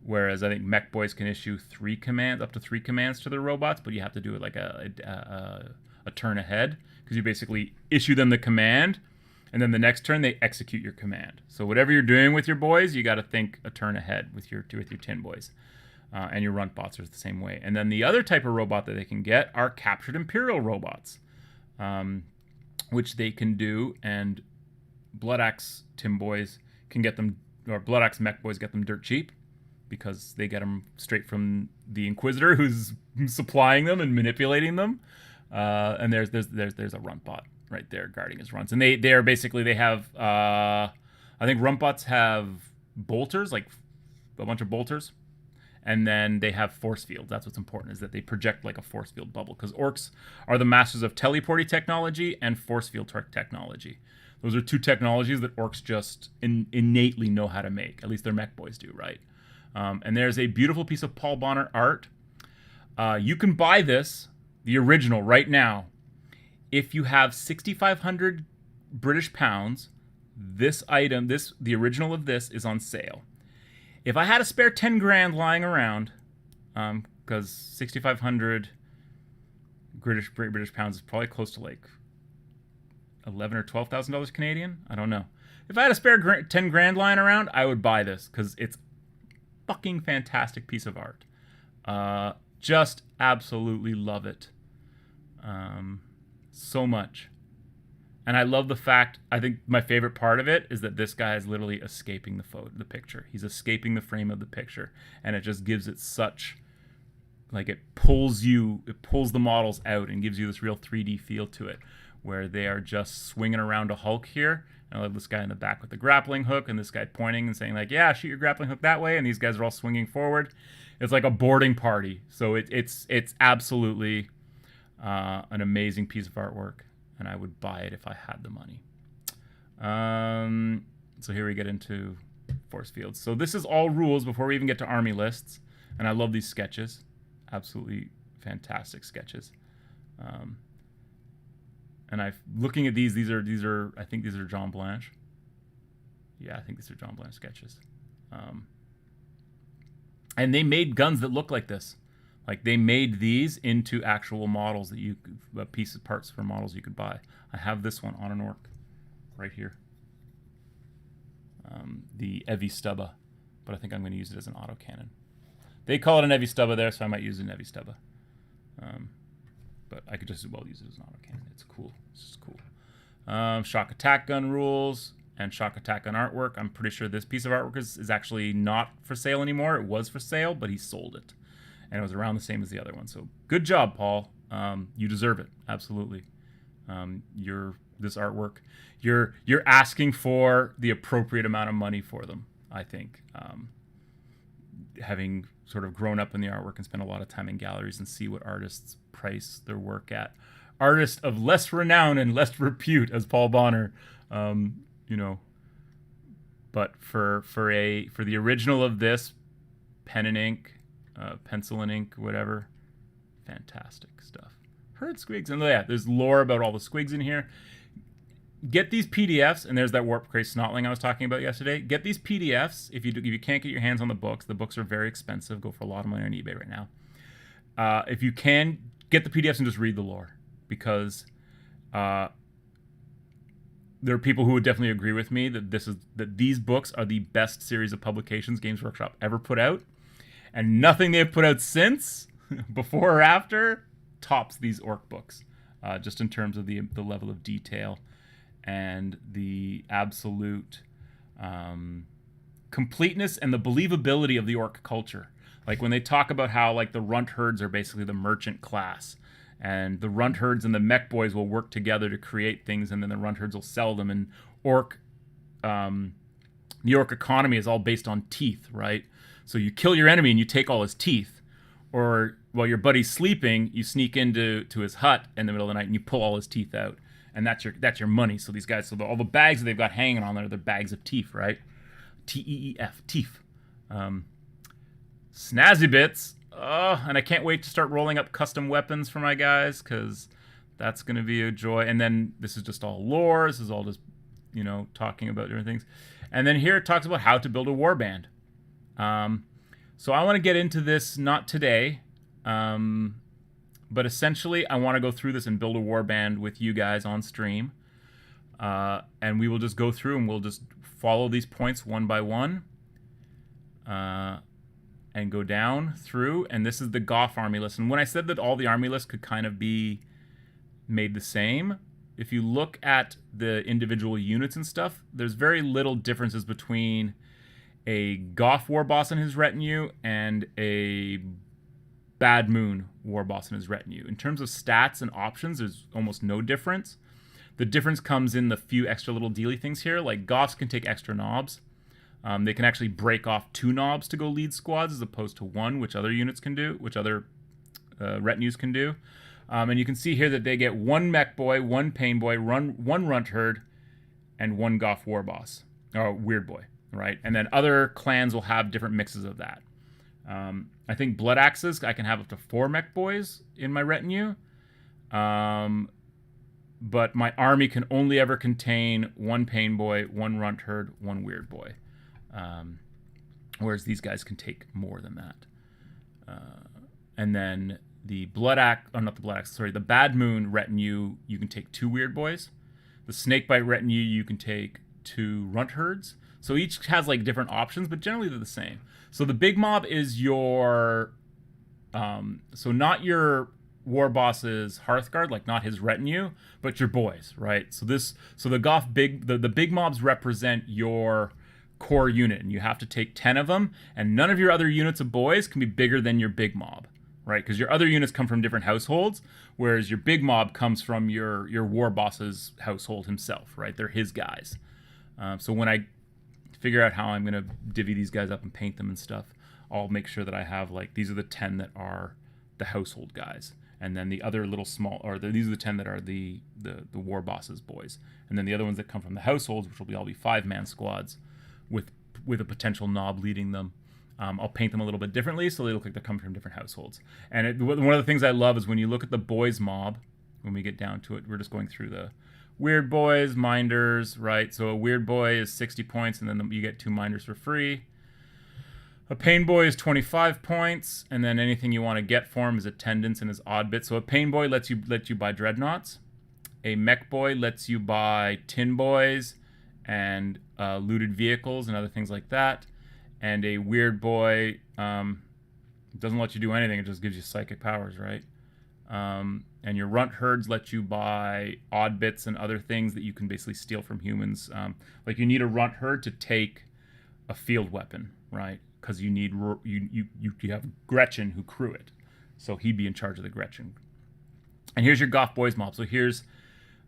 whereas I think Mech Boys can issue 3 commands, up to 3 commands to their robots, but you have to do it like a turn ahead, because you basically issue them the command, and then the next turn they execute your command. So whatever you're doing with your boys, you got to think a turn ahead with your Tin Boys. And your Runt Bots are the same way. And then the other type of robot that they can get are captured Imperial robots, which they can do, and Blood Axe Tin Boys can get them, or Blood Axe Mech Boys get them dirt cheap, because they get them straight from the Inquisitor, who's supplying them and manipulating them. And there's a runt bot right there guarding his runts, and they are basically they have I think runt bots have bolters, like a bunch of bolters, and then they have force fields. That's what's important, is that they project like a force field bubble, because orcs are the masters of teleporty technology and force field technology. Those are two technologies that orcs just innately know how to make. At least their mech boys do, right? And there's a beautiful piece of Paul Bonner art. You can buy this, the original, right now. If you have 6,500 British pounds, this item, the original of this, is on sale. If I had a spare 10 grand lying around, because 6,500 British pounds is probably close to like 11 or $12,000 Canadian. I don't know. If I had a spare 10 grand lying around, I would buy this, because it's fucking fantastic piece of art. Just absolutely love it. So much. And I love the fact, I think my favorite part of it is that this guy is literally escaping the picture. He's escaping the frame of the picture. And it just gives it such, like, it pulls the models out and gives you this real 3D feel to it, where they are just swinging around a Hulk here. And I love this guy in the back with the grappling hook, and this guy pointing and saying, like, yeah, shoot your grappling hook that way. And these guys are all swinging forward. It's like a boarding party. So it's absolutely an amazing piece of artwork. And I would buy it if I had the money. So here we get into force fields. So this is all rules before we even get to army lists. And I love these sketches. Absolutely fantastic sketches. And looking at these are I think these are John Blanche. Yeah, I think these are John Blanche sketches. And they made guns that look like this. Like, they made these into actual models that you could, pieces, parts for models you could buy. I have this one on an orc right here. The Evi Stubba, but I think I'm going to use it as an autocannon. They call it an Evi Stubba there, so I might use an Evi Stubba. But I could just as well use it as an autocannon. It's cool. It's just cool. Shock attack gun rules and shock attack gun artwork. I'm pretty sure this piece of artwork is actually not for sale anymore. It was for sale, but he sold it. And it was around the same as the other one. So good job, Paul. You deserve it. Absolutely. This artwork, you're asking for the appropriate amount of money for them, I think. Having sort of grown up in the artwork and spent a lot of time in galleries and see what artists price their work at. Artists of less renown and less repute, as Paul Bonner, But for the original of this, pen and ink, pencil and ink, whatever, fantastic stuff. Heard squigs, and yeah, there's lore about all the squigs in here. Get these PDFs, and there's that Warp Cray Snotling I was talking about yesterday. Get these PDFs if you can't get your hands on the books. The books are very expensive, go for a lot of money on eBay right now. If you can, get the PDFs and just read the lore, because there are people who would definitely agree with me that these books are the best series of publications Games Workshop ever put out. And nothing they've put out since, before or after, tops these orc books, just in terms of the level of detail and the absolute completeness and the believability of the orc culture. Like, when they talk about how, like, the runt herds are basically the merchant class, and the runt herds and the mech boys will work together to create things, and then the runt herds will sell them. And the orc economy is all based on teeth, right? So you kill your enemy and you take all his teeth. Or while your buddy's sleeping, you sneak into his hut in the middle of the night and you pull all his teeth out. And that's your money. So these guys, all the bags that they've got hanging on there, they're bags of teeth, right? T-E-E-F, teeth. Snazzy bits. And I can't wait to start rolling up custom weapons for my guys, because that's going to be a joy. And then this is just all lore. This is all just, talking about different things. And then here it talks about how to build a warband. So I want to get into this, not today, but essentially I want to go through this and build a warband with you guys on stream. And we will just go through and we'll just follow these points one by one. And go down through, and this is the Goth army list. And when I said that all the army lists could kind of be made the same, if you look at the individual units and stuff, there's very little differences between a Goth war boss and his retinue and a Bad Moon war boss and his retinue. In terms of stats and options, there's almost no difference. The difference comes in the few extra little dealy things here. Like Goths can take extra knobs. They can actually break off 2 knobs to go lead squads as opposed to 1, which other units can do, which other retinues can do. And you can see here that they get 1 mech boy, 1 pain boy, 1 runt herd, and 1 Goth war boss, or weird boy, right? And then other clans will have different mixes of that. I think Blood Axes, I can have up to 4 mech boys in my retinue. But my army can only ever contain 1 pain boy, 1 runt herd, 1 weird boy. Whereas these guys can take more than that. And then the the Bad Moon retinue, you can take 2 weird boys. The Snakebite retinue, you can take 2 runt herds. So each has like different options, but generally they're the same. So the big mob is your, so not your war boss's Hearthguard, like not his retinue, but your boys, right? So the big mobs represent your core unit, and you have to take 10 of them, and none of your other units of boys can be bigger than your big mob, right? Because your other units come from different households, whereas your big mob comes from your war boss's household himself, right? They're his guys. So when I figure out how I'm going to divvy these guys up and paint them and stuff, I'll make sure that I have, like, these are the 10 that are the household guys. And then the other little small, these are the 10 that are the war boss's boys. And then the other ones that come from the households, which will all be 5-man squads with a potential knob leading them. I'll paint them a little bit differently so they look like they're coming from different households. And one of the things I love is when you look at the boys mob, when we get down to it, we're just going through the weird boys, minders, right? So a weird boy is 60 points, and then you get 2 minders for free. A pain boy is 25 points, and then anything you want to get for him is attendance and his odd bit. So a pain boy lets you buy dreadnoughts. A mech boy lets you buy tin boys and looted vehicles and other things like that. And a weird boy doesn't let you do anything; it just gives you psychic powers, right? And your runt herds let you buy odd bits and other things that you can basically steal from humans. Like you need a runt herd to take a field weapon, right? Because you need you have Gretchen who crew it, so he'd be in charge of the Gretchen. And here's your Goth boys mob. So here's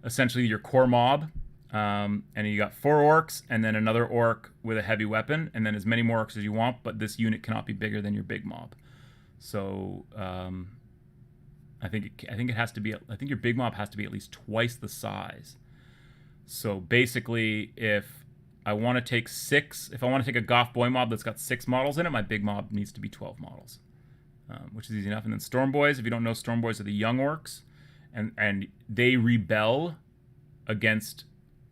essentially your core mob, and you got 4 orcs and then another orc with a heavy weapon, and then as many more orcs as you want. But this unit cannot be bigger than your big mob. So I think it has to be. I think your big mob has to be at least twice the size. So basically, if I want to take a Goth boy mob that's got 6 models in it, my big mob needs to be 12 models, which is easy enough. And then Storm Boys, if you don't know, Storm Boys are the young orcs, and they rebel against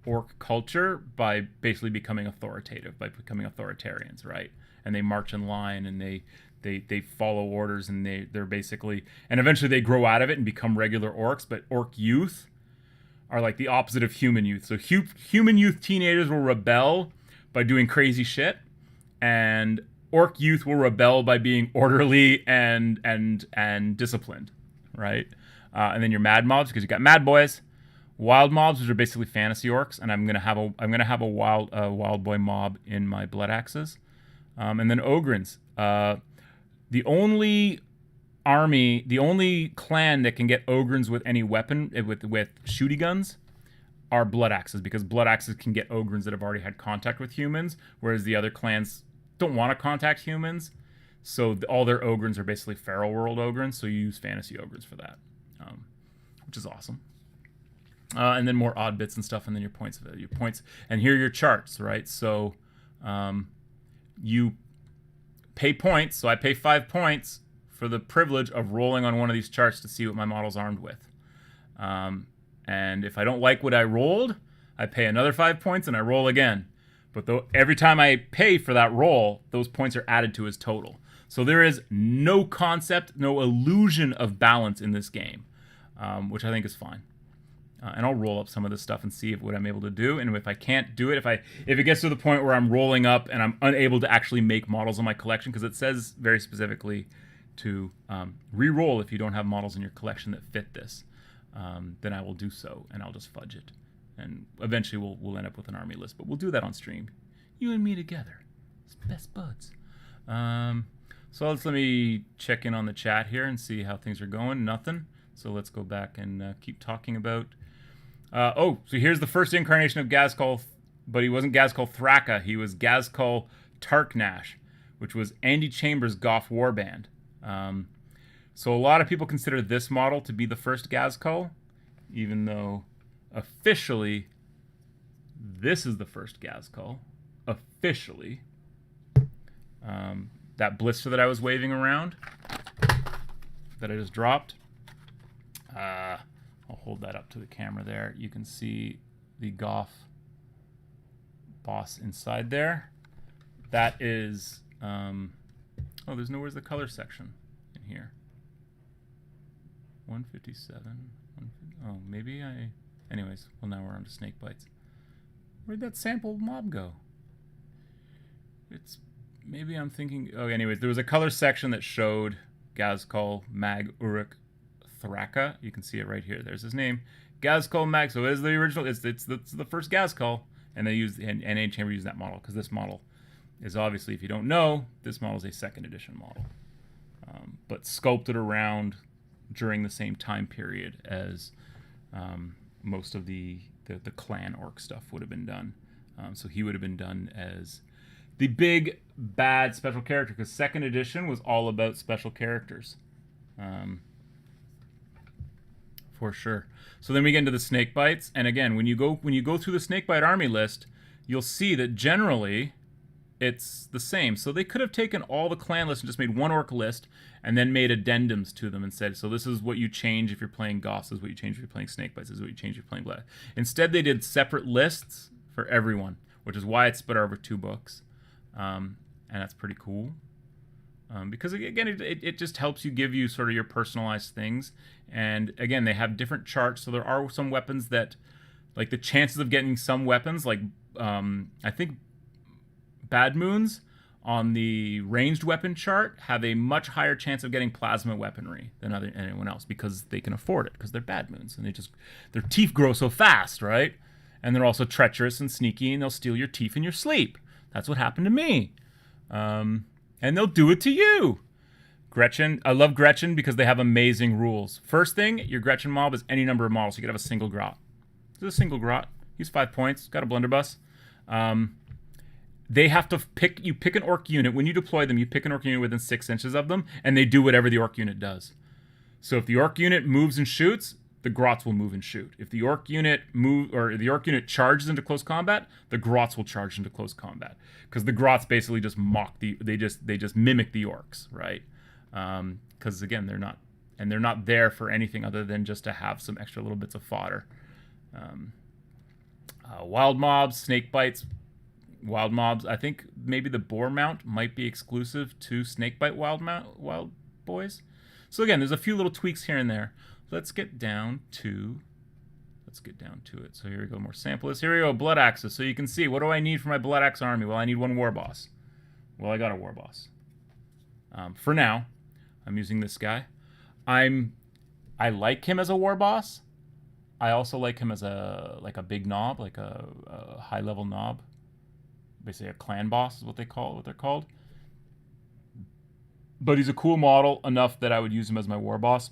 orc culture by basically becoming authoritative, by becoming authoritarians, right? And they march in line, and they follow orders, and they're basically, and eventually they grow out of it and become regular orcs. But orc youth are like the opposite of human youth. So human youth teenagers will rebel by doing crazy shit, and orc youth will rebel by being orderly and disciplined, right? And then your mad mobs, because you got mad boys, wild mobs, which are basically fantasy orcs, and I'm gonna have a wild boy mob in my blood axes, and then ogrins. The only clan that can get ogrins with any weapon, with shooty guns, are blood axes, because blood axes can get ogrins that have already had contact with humans, whereas the other clans don't want to contact humans, so all their ogrins are basically feral world ogrins, so you use fantasy ogrins for that, which is awesome. And then more odd bits and stuff, and then your points, and here are your charts, right? So you pay points, so I pay 5 points for the privilege of rolling on one of these charts to see what my model's armed with. And if I don't like what I rolled, I pay another 5 points and I roll again. But every time I pay for that roll, those points are added to his total. So there is no concept, no illusion of balance in this game, which I think is fine. And I'll roll up some of this stuff and see what I'm able to do. And if I can't do it, if it gets to the point where I'm rolling up and I'm unable to actually make models in my collection, because it says very specifically to re-roll if you don't have models in your collection that fit this, then I will do so, and I'll just fudge it. And eventually we'll end up with an army list, but we'll do that on stream. You and me together. It's best buds. So let me check in on the chat here and see how things are going. Nothing. So let's go back and keep talking about. So here's the first incarnation of Gazkul, but he wasn't Gazkul Thraka. He was Gazkul Tarknash, which was Andy Chambers' Goth warband. So a lot of people consider this model to be the first Gazkul, even though officially this is the first Gazkul. Officially. That blister that I was waving around, that I just dropped, I'll hold that up to the camera there. You can see the Goth boss inside there. That is, oh, where's the color section in here? 157. Oh, maybe anyways, well, now we're on to snake bites. Where'd that sample mob go? Maybe I'm thinking, oh, anyways, there was a color section that showed Gazkul Mag Uruk Thraka. You can see it right here. There's his name, Gazkul Mag. So it is the original, it's the first Gazkul, and they used, and NA Chamber used that model, because this model is obviously, if you don't know, this model is a 2nd edition model. But sculpted around during the same time period as most of the clan orc stuff would have been done. So he would have been done as the big bad special character, because 2nd edition was all about special characters, for sure. So then we get into the snake bites, and again, when you go through the snake bite army list, you'll see that generally it's the same. So they could have taken all the clan lists and just made one orc list, and then made addendums to them and said, so this is what you change if you're playing Goths, this is what you change if you're playing snake bites, this is what you change if you're playing Blood. Instead, they did separate lists for everyone, which is why it's split over 2 books. And that's pretty cool, because again, it just helps you give you sort of your personalized things. And again, they have different charts, so there are some weapons that, like the chances of getting some weapons, like I think Bad Moons on the ranged weapon chart have a much higher chance of getting plasma weaponry than anyone else, because they can afford it, because they're Bad Moons, and their teeth grow so fast, right? And they're also treacherous and sneaky, and they'll steal your teeth in your sleep. That's what happened to me. And they'll do it to you. Gretchen, I love Gretchen because they have amazing rules. First thing, your Gretchen mob is any number of models. You could have a single grot. This is a single grot. He's 5 points. Got a blunderbuss. They have to pick an orc unit. When you deploy them, you pick an orc unit within 6 inches of them, and they do whatever the orc unit does. So if the orc unit moves and shoots, the grots will move and shoot. If the orc unit charges into close combat, the grots will charge into close combat, because the grots basically just they just mimic the orcs, right? Because again, they're not there for anything other than just to have some extra little bits of fodder. Wild mobs, snake bites, wild mobs. I think maybe the boar mount might be exclusive to snake bite wild boys. So again, there's a few little tweaks here and there. Let's get down to it. So here we go, more sample list. Here we go, blood axes. So you can see, what do I need for my blood axe army? Well, I need 1 war boss. Well, I got a war boss. For now, I'm using this guy. I like him as a war boss. I also like him as a big knob, like a high level knob. Basically, a clan boss is what they're called. But he's a cool model enough that I would use him as my war boss.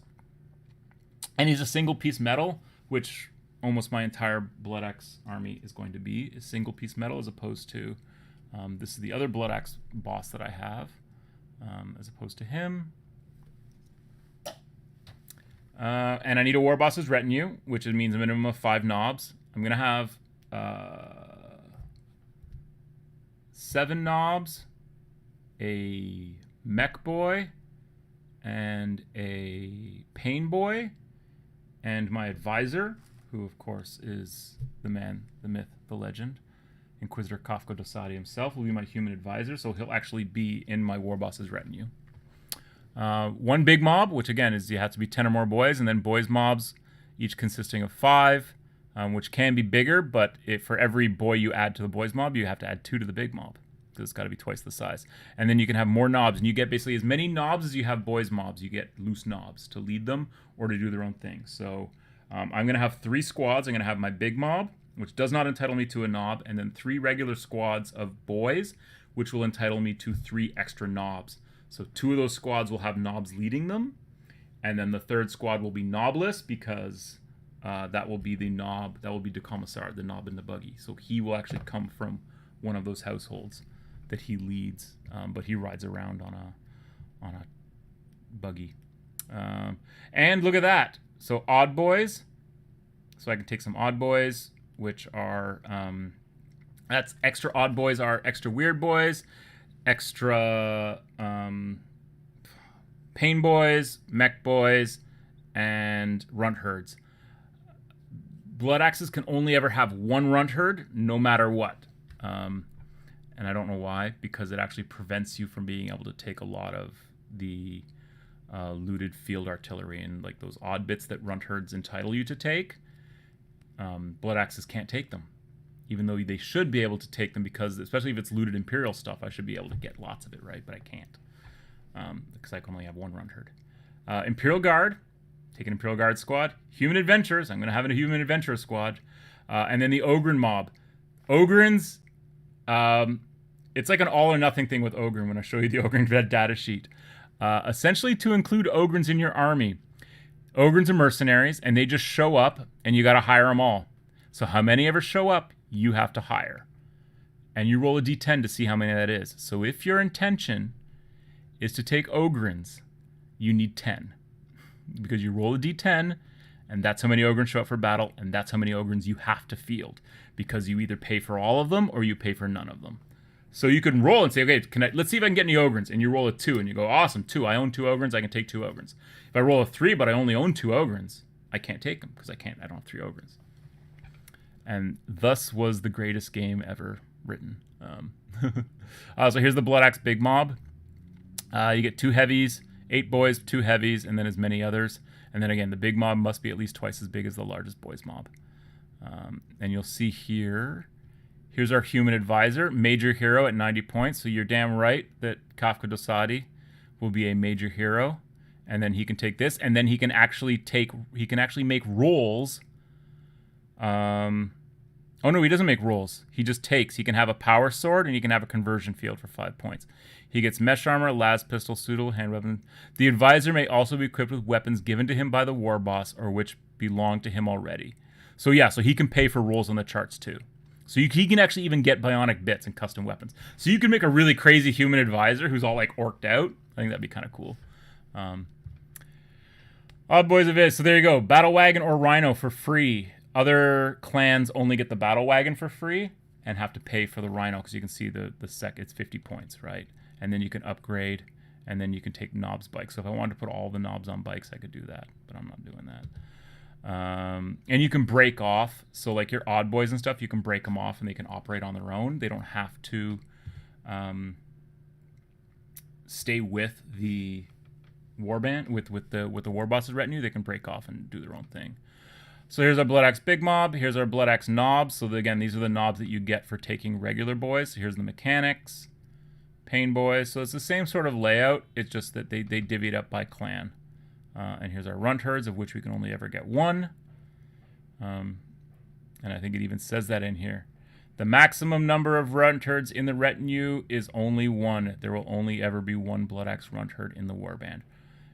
And he's a single piece metal, which almost my entire Blood Axe army is going to be, is single piece metal, as opposed to, this is the other Blood Axe boss that I have, as opposed to him. And I need a war boss's retinue, which means a minimum of 5 knobs. I'm going to have 7 knobs, a mech boy, and a pain boy, and my advisor, who of course is the man, the myth, the legend, Inquisitor Kafka Dosadi himself, will be my human advisor, so he'll actually be in my war boss's retinue. 1 big mob, which again is you have to be 10 or more boys, and then boys mobs, each consisting of 5, which can be bigger, but for every boy you add to the boys mob, you have to add 2 to the big mob. It's got to be twice the size. And then you can have more knobs, and you get basically as many knobs as you have boys mobs. You get loose knobs to lead them or to do their own thing. So I'm going to have 3 squads. I'm going to have my big mob, which does not entitle me to a knob, and then 3 regular squads of boys, which will entitle me to 3 extra knobs. So 2 of those squads will have knobs leading them, and then the 3rd squad will be knobless because that will be the knob, that will be the commissar, the knob in the buggy. So he will actually come from one of those households that he leads, but he rides around on a buggy. And look at that. So odd boys. So I can take some odd boys, which are that's extra odd boys are extra weird boys, extra pain boys, mech boys, and runt herds. Blood axes can only ever have 1 runt herd, no matter what. And I don't know why, because it actually prevents you from being able to take a lot of the looted field artillery and like those odd bits that runt herds entitle you to take. Blood axes can't take them, even though they should be able to take them, because especially if it's looted Imperial stuff, I should be able to get lots of it, right? But I can't, because I can only have 1 runt herd. Imperial Guard, take an Imperial Guard squad. Human Adventurers, I'm going to have a Human Adventurer squad. And then the Ogren mob. Ogrins, it's like an all or nothing thing with Ogren when I show you the Ogren data sheet. Essentially, to include Ogrins in your army, Ogrins are mercenaries, and they just show up, and you got to hire them all. So how many ever show up, you have to hire. And you roll a d10 to see how many that is. So if your intention is to take Ogrins, you need 10. Because you roll a d10, and that's how many Ogrins show up for battle, and that's how many Ogrins you have to field. Because you either pay for all of them, or you pay for none of them. So you can roll and say, okay, let's see if I can get any Ogrins. And you roll a 2, and you go, awesome, 2. I own 2 Ogrins, I can take 2 Ogrins. If I roll a 3, but I only own 2 Ogrins, I can't take them, because I don't have 3 Ogrins. And thus was the greatest game ever written. So here's the Blood Axe Big Mob. You get 2 heavies, 8 boys, 2 heavies, and then as many others. And then again, the big mob must be at least twice as big as the largest boys mob. And you'll see here, here's our human advisor, major hero at 90 points. So you're damn right that Kafka Dosadi will be a major hero. And then he can take this, and then he can actually make rolls. Oh no, he doesn't make rolls. He just takes. He can have a power sword, and he can have a conversion field for 5 points. He gets mesh armor, las pistol, pseudo hand weapon. The advisor may also be equipped with weapons given to him by the war boss or which belong to him already. So yeah, so he can pay for rolls on the charts too. So he can actually even get bionic bits and custom weapons. So you can make a really crazy human advisor who's all like orked out. I think that'd be kind of cool. Odd Boys of Is. So there you go. Battle Wagon or Rhino for free. Other clans only get the Battle Wagon for free and have to pay for the Rhino, because you can see it's 50 points, right? And then you can upgrade, and then you can take knobs bikes. So if I wanted to put all the knobs on bikes, I could do that, but I'm not doing that. And you can break off. So like your Odd Boys and stuff, you can break them off and they can operate on their own. They don't have to stay with the warband, with the war boss's retinue. They can break off and do their own thing. So here's our Blood Axe Big Mob. Here's our Blood Axe Knobs. So again, these are the knobs that you get for taking regular boys. So here's the mechanics, Pain Boys. So it's the same sort of layout. It's just that they divvied up by clan. And here's our Runt Herds, of which we can only ever get 1. And I think it even says that in here. The maximum number of Runt Herds in the retinue is only 1. There will only ever be 1 Blood Axe Runt Herd in the warband.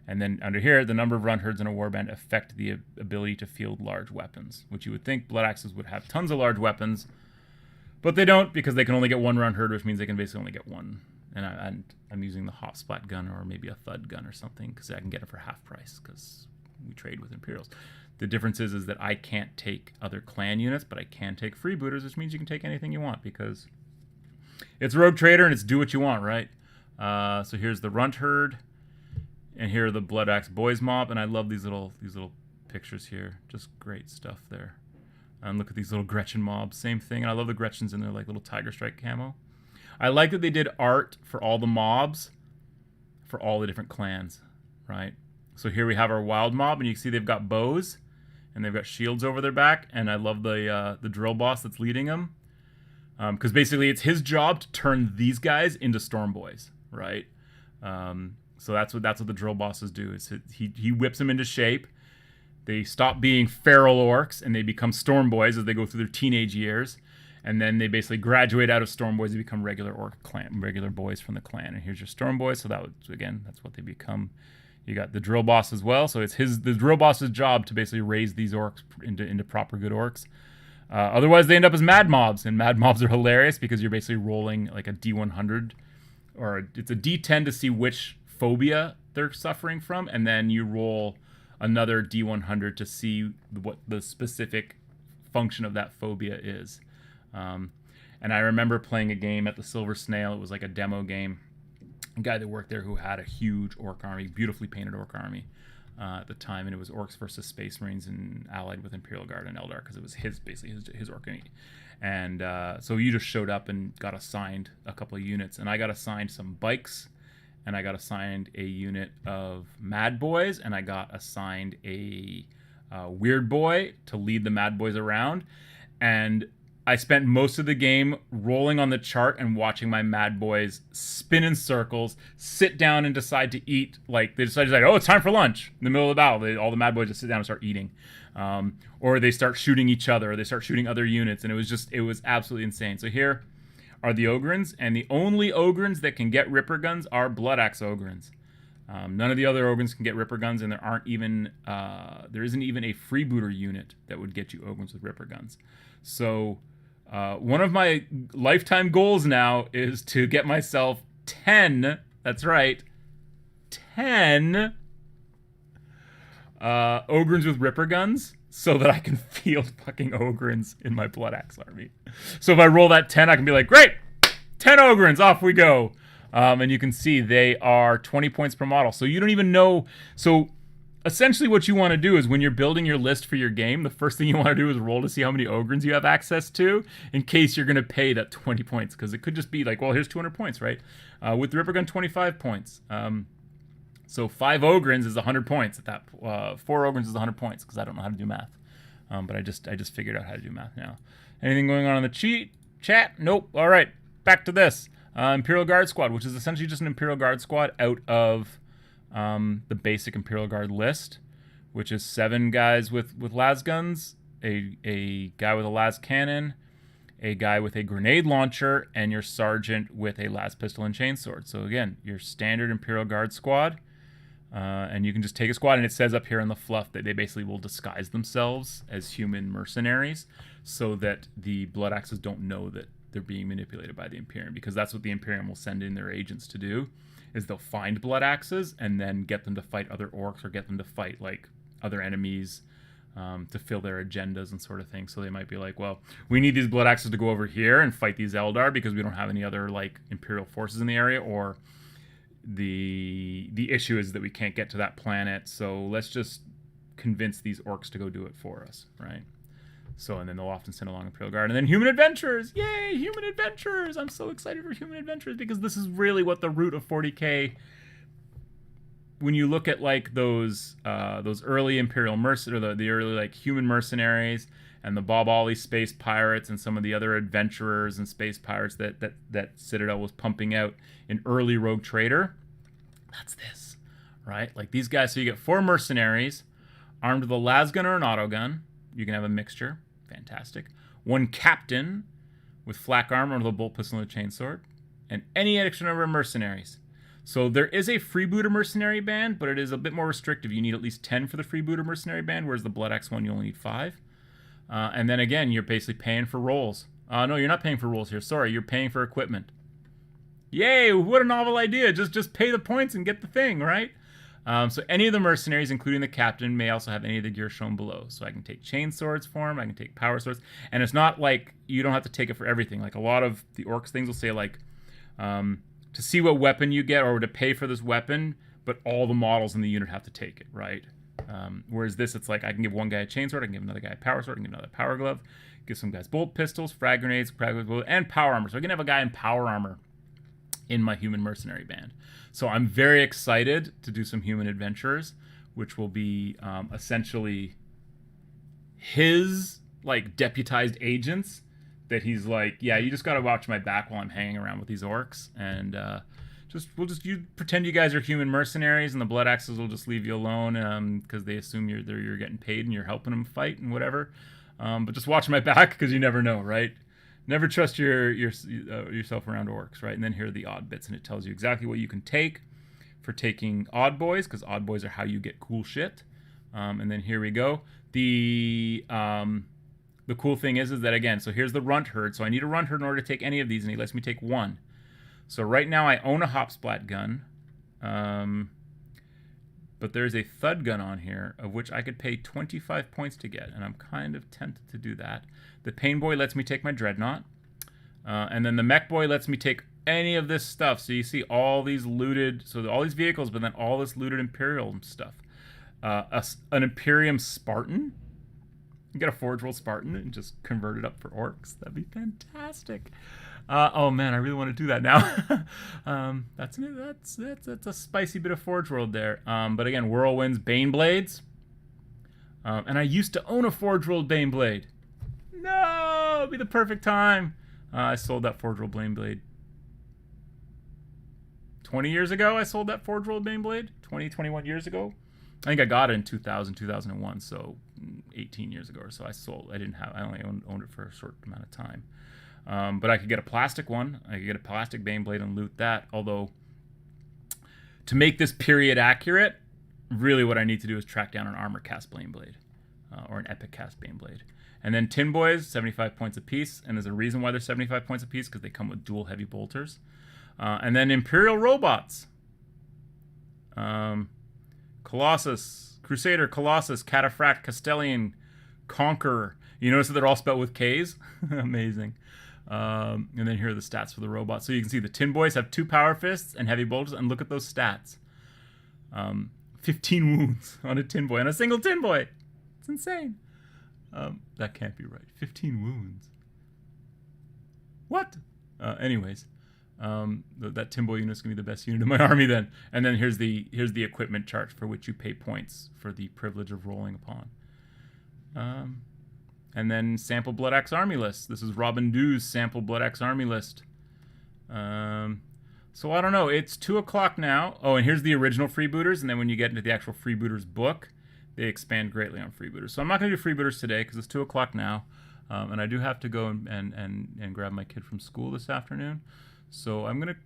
And then under here, the number of Runt Herds in a warband affect the ability to field large weapons, which you would think Blood Axes would have tons of large weapons, but they don't, because they can only get 1 Runt Herd, which means they can basically only get 1. And I'm using the Hot Splat gun or maybe a Thud gun or something, because I can get it for half price, because we trade with Imperials. The difference is that I can't take other clan units, but I can take freebooters, which means you can take anything you want, because it's Rogue Trader and it's do what you want, right? So here's the Runt Herd. And here are the Blood Axe Boys Mob, and I love these little pictures here. Just great stuff there. And look at these little Gretchen mobs, same thing. And I love the Gretchens in their like little Tiger Strike camo. I like that they did art for all the mobs, for all the different clans, right? So here we have our Wild Mob, and you can see they've got bows, and they've got shields over their back. And I love the drill boss that's leading them, because basically it's his job to turn these guys into Storm Boys, right? So that's what the drill bosses do. Is he whips them into shape. They stop being feral orcs and they become Storm Boys as they go through their teenage years. And then they basically graduate out of Storm Boys to become regular boys from the clan. And here's your Storm Boys. So that was, again, that's what they become. You got the drill boss as well. So it's the drill boss's job to basically raise these orcs into proper good orcs. Otherwise, they end up as mad mobs, and mad mobs are hilarious because you're basically rolling like a D100, or it's a D10 to see which phobia they're suffering from, and then you roll another D100 to see what the specific function of that phobia is. And I remember playing a game at the Silver Snail. It was like a demo game. A guy that worked there who had a huge orc army, beautifully painted orc army at the time, and it was orcs versus Space Marines and allied with Imperial Guard and Eldar because it was his orc army. And so you just showed up and got assigned a couple of units, and I got assigned some bikes, and I got assigned a unit of Mad Boys, and I got assigned a Weird Boy to lead the Mad Boys around. And I spent most of the game rolling on the chart and watching my Mad Boys spin in circles, sit down and decide to eat. Like, they decide, oh, it's time for lunch in the middle of the battle. All the Mad Boys just sit down and start eating. Or they start shooting each other, or they start shooting other units. And it was absolutely insane. So here are the Ogryns, and the only Ogryns that can get Ripper Guns are Blood Axe Ogryns. None of the other Ogryns can get Ripper Guns, and there isn't even a freebooter unit that would get you Ogryns with Ripper Guns. So one of my lifetime goals now is to get myself 10, that's right, 10 Ogryns with Ripper Guns, so that I can field fucking Ogryns in my Blood Axe army. So if I roll that 10, I can be like, great, 10 Ogryns, off we go. And you can see they are 20 points per model. So you don't even know. So essentially what you want to do is when you're building your list for your game, the first thing you want to do is roll to see how many Ogryns you have access to in case you're going to pay that 20 points. Because it could just be like, well, here's 200 points, right? With the Ripper Gun, 25 points. So 5 Ogryns is 100 points at that. 4 Ogryns is 100 points because I don't know how to do math. But I just figured out how to do math now. Anything going on in the chat? Nope. All right, back to this. Imperial Guard Squad, which is essentially just an Imperial Guard Squad out of the basic Imperial Guard list, which is 7 guys with las guns, a guy with a las cannon, a guy with a grenade launcher, and your sergeant with a las pistol and chainsword. So again, your standard Imperial Guard Squad. And you can just take a squad, and it says up here in the fluff that they basically will disguise themselves as human mercenaries so that the Blood Axes don't know that they're being manipulated by the Imperium, because that's what the Imperium will send in their agents to do, is they'll find Blood Axes and then get them to fight other orcs or get them to fight like other enemies to fill their agendas and sort of thing. So they might be like, well, we need these Blood Axes to go over here and fight these Eldar because we don't have any other like Imperial forces in the area, or the issue is that we can't get to that planet, so let's just convince these orcs to go do it for us, right? So, and then they'll often send along Imperial Guard. And then Human Adventurers! Yay, Human Adventurers! I'm so excited for Human Adventurers because this is really what the root of 40k, when you look at like those early Imperial mercenaries, or the early like human mercenaries, and the Bob Ollie space pirates, and some of the other adventurers and space pirates that Citadel was pumping out in early Rogue Trader, that's this, right? Like these guys, so you get 4 mercenaries armed with a las gun or an autogun. You can have a mixture. Fantastic. 1 captain with flak armor with a bolt pistol and a chainsword, and any extra number of mercenaries. So there is a freebooter mercenary band, but it is a bit more restrictive. You need at least 10 for the freebooter mercenary band, whereas the Blood Axe one you only need 5. And then again, you're basically paying for rolls. No, you're not paying for rolls here. Sorry, you're paying for equipment. Yay, what a novel idea. Just pay the points and get the thing, right? So any of the mercenaries, including the captain, may also have any of the gear shown below. So I can take chain swords for them, I can take power swords. And it's not like you don't have to take it for everything. Like a lot of the orcs things will say like, to see what weapon you get or to pay for this weapon, but all the models in the unit have to take it, right? Whereas this, it's like I can give one guy a chainsword, I can give another guy a power sword, I can give another power glove, give some guys bolt pistols, frag grenades, and power armor. So I can have a guy in power armor in my human mercenary band. So I'm very excited to do some human adventurers, which will be essentially his like deputized agents that he's like, yeah, you just got to watch my back while I'm hanging around with these orcs, and you pretend you guys are human mercenaries, and the Blood Axes will just leave you alone because they assume you're getting paid and you're helping them fight and whatever. But just watch my back because you never know, right? Never trust yourself around orcs, right? And then here are the odd bits, and it tells you exactly what you can take for taking odd boys, because odd boys are how you get cool shit. And then here we go. The cool thing is that, again, so here's the runt herd. So I need a runt herd in order to take any of these, and he lets me take one. So right now I own a hop splat gun. But there's a thud gun on here, of which I could pay 25 points to get, and I'm kind of tempted to do that. The pain boy lets me take my dreadnought. And then the mech boy lets me take any of this stuff. So you see all these looted, so all these vehicles, but then all this looted Imperial stuff. An Imperium Spartan. You get a Forge World Spartan and just convert it up for orcs. That'd be fantastic. Oh man, I really want to do that now. That's a spicy bit of Forge World there. But again, Whirlwinds, Baneblades. And I used to own a Forge World Baneblade. No, it'd be the perfect time. I sold that Forge World Baneblade 20 years ago. I sold that Forge World Baneblade 21 years ago. I think I got it in 2000, 2001, so 18 years ago or so. I only owned it for a short amount of time. But I could get a plastic one. I could get a plastic Baneblade and loot that. Although, to make this period accurate, really what I need to do is track down an armor cast Baneblade. Or an epic cast Baneblade. And then Tin Boys, 75 points apiece. And there's a reason why they're 75 points apiece, because they come with dual heavy bolters. And then Imperial Robots. Colossus, Crusader, Colossus, Cataphract, Castellian, Conqueror. You notice that they're all spelled with K's? Amazing. And then here are the stats for the robots. So you can see the Tin Boys have 2 power fists and heavy bolters, and look at those stats. 15 wounds on a Tin Boy, on a single Tin Boy. It's insane. That can't be right. 15 wounds. What? Anyways. That Tin Boy unit is going to be the best unit in my army then. And then here's the equipment chart for which you pay points for the privilege of rolling upon. And then sample Blood Axe army list. This is Robin Dew's sample Blood Axe army list. So I don't know. It's 2 o'clock now. Oh, and here's the original freebooters. And then when you get into the actual freebooters book, they expand greatly on freebooters. So I'm not going to do freebooters today because it's 2 o'clock now. And I do have to go and grab my kid from school this afternoon. So I'm going to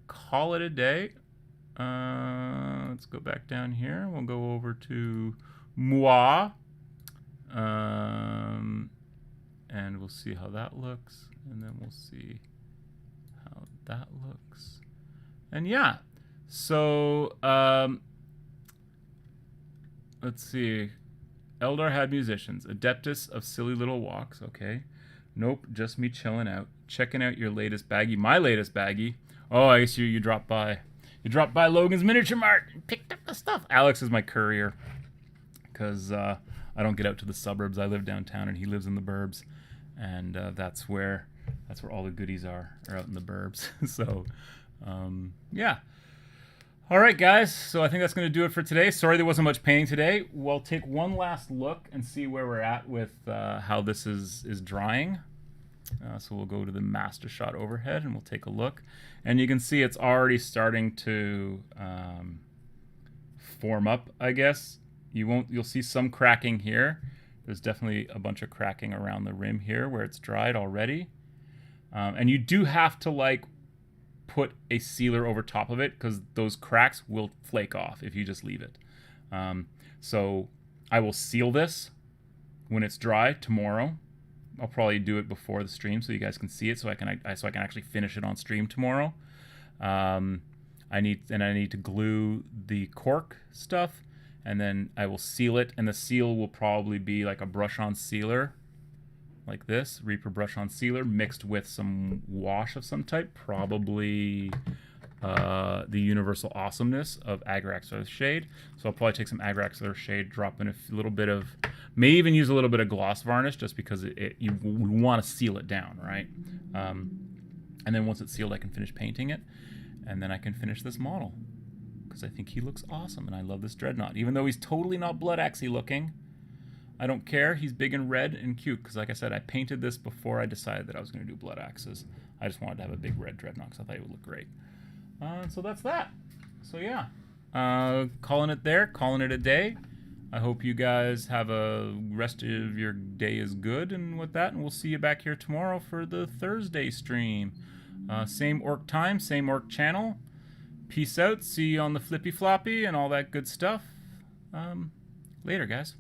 call it a day. Let's go back down here. We'll go over to Moi. And we'll see how that looks. And then we'll see how that looks. And yeah. So, let's see. Eldar had musicians. Adeptus of silly little walks. Okay. Nope, just me chilling out. Checking out your latest baggie. My latest baggie. Oh, I guess you dropped by. You dropped by Logan's Miniature Mart and picked up the stuff. Alex is my courier. Because I don't get out to the suburbs. I live downtown and he lives in the burbs. And that's where all the goodies are out in the burbs. So, yeah. All right, guys. So I think that's going to do it for today. Sorry there wasn't much painting today. We'll take one last look and see where we're at with how this is drying. So we'll go to the master shot overhead and we'll take a look. And you can see it's already starting to form up, I guess. You'll see some cracking here. There's definitely a bunch of cracking around the rim here where it's dried already. And you do have to put a sealer over top of it because those cracks will flake off if you just leave it. So I will seal this when it's dry tomorrow. I'll probably do it before the stream so you guys can see it, so I can actually finish it on stream tomorrow. I need to glue the cork stuff, and then I will seal it, and the seal will probably be like a brush-on sealer, like this, Reaper brush-on sealer, mixed with some wash of some type, probably the Universal Awesomeness of Agrax Earth Shade. So I'll probably take some Agrax Earth Shade, drop in a little bit of, may even use a little bit of gloss varnish, just because you want to seal it down, right? And then once it's sealed, I can finish painting it, and then I can finish this model, because I think he looks awesome, and I love this Dreadnought. Even though he's totally not Blood Axe-y looking, I don't care. He's big and red and cute, because like I said, I painted this before I decided that I was going to do Blood Axes. I just wanted to have a big red Dreadnought, because I thought it would look great. So that's that. So yeah, calling it there, calling it a day. I hope you guys have a rest of your day is good, and with that, and we'll see you back here tomorrow for the Thursday stream. Same orc time, same orc channel. Peace out. See you on the flippy floppy and all that good stuff. Later, guys.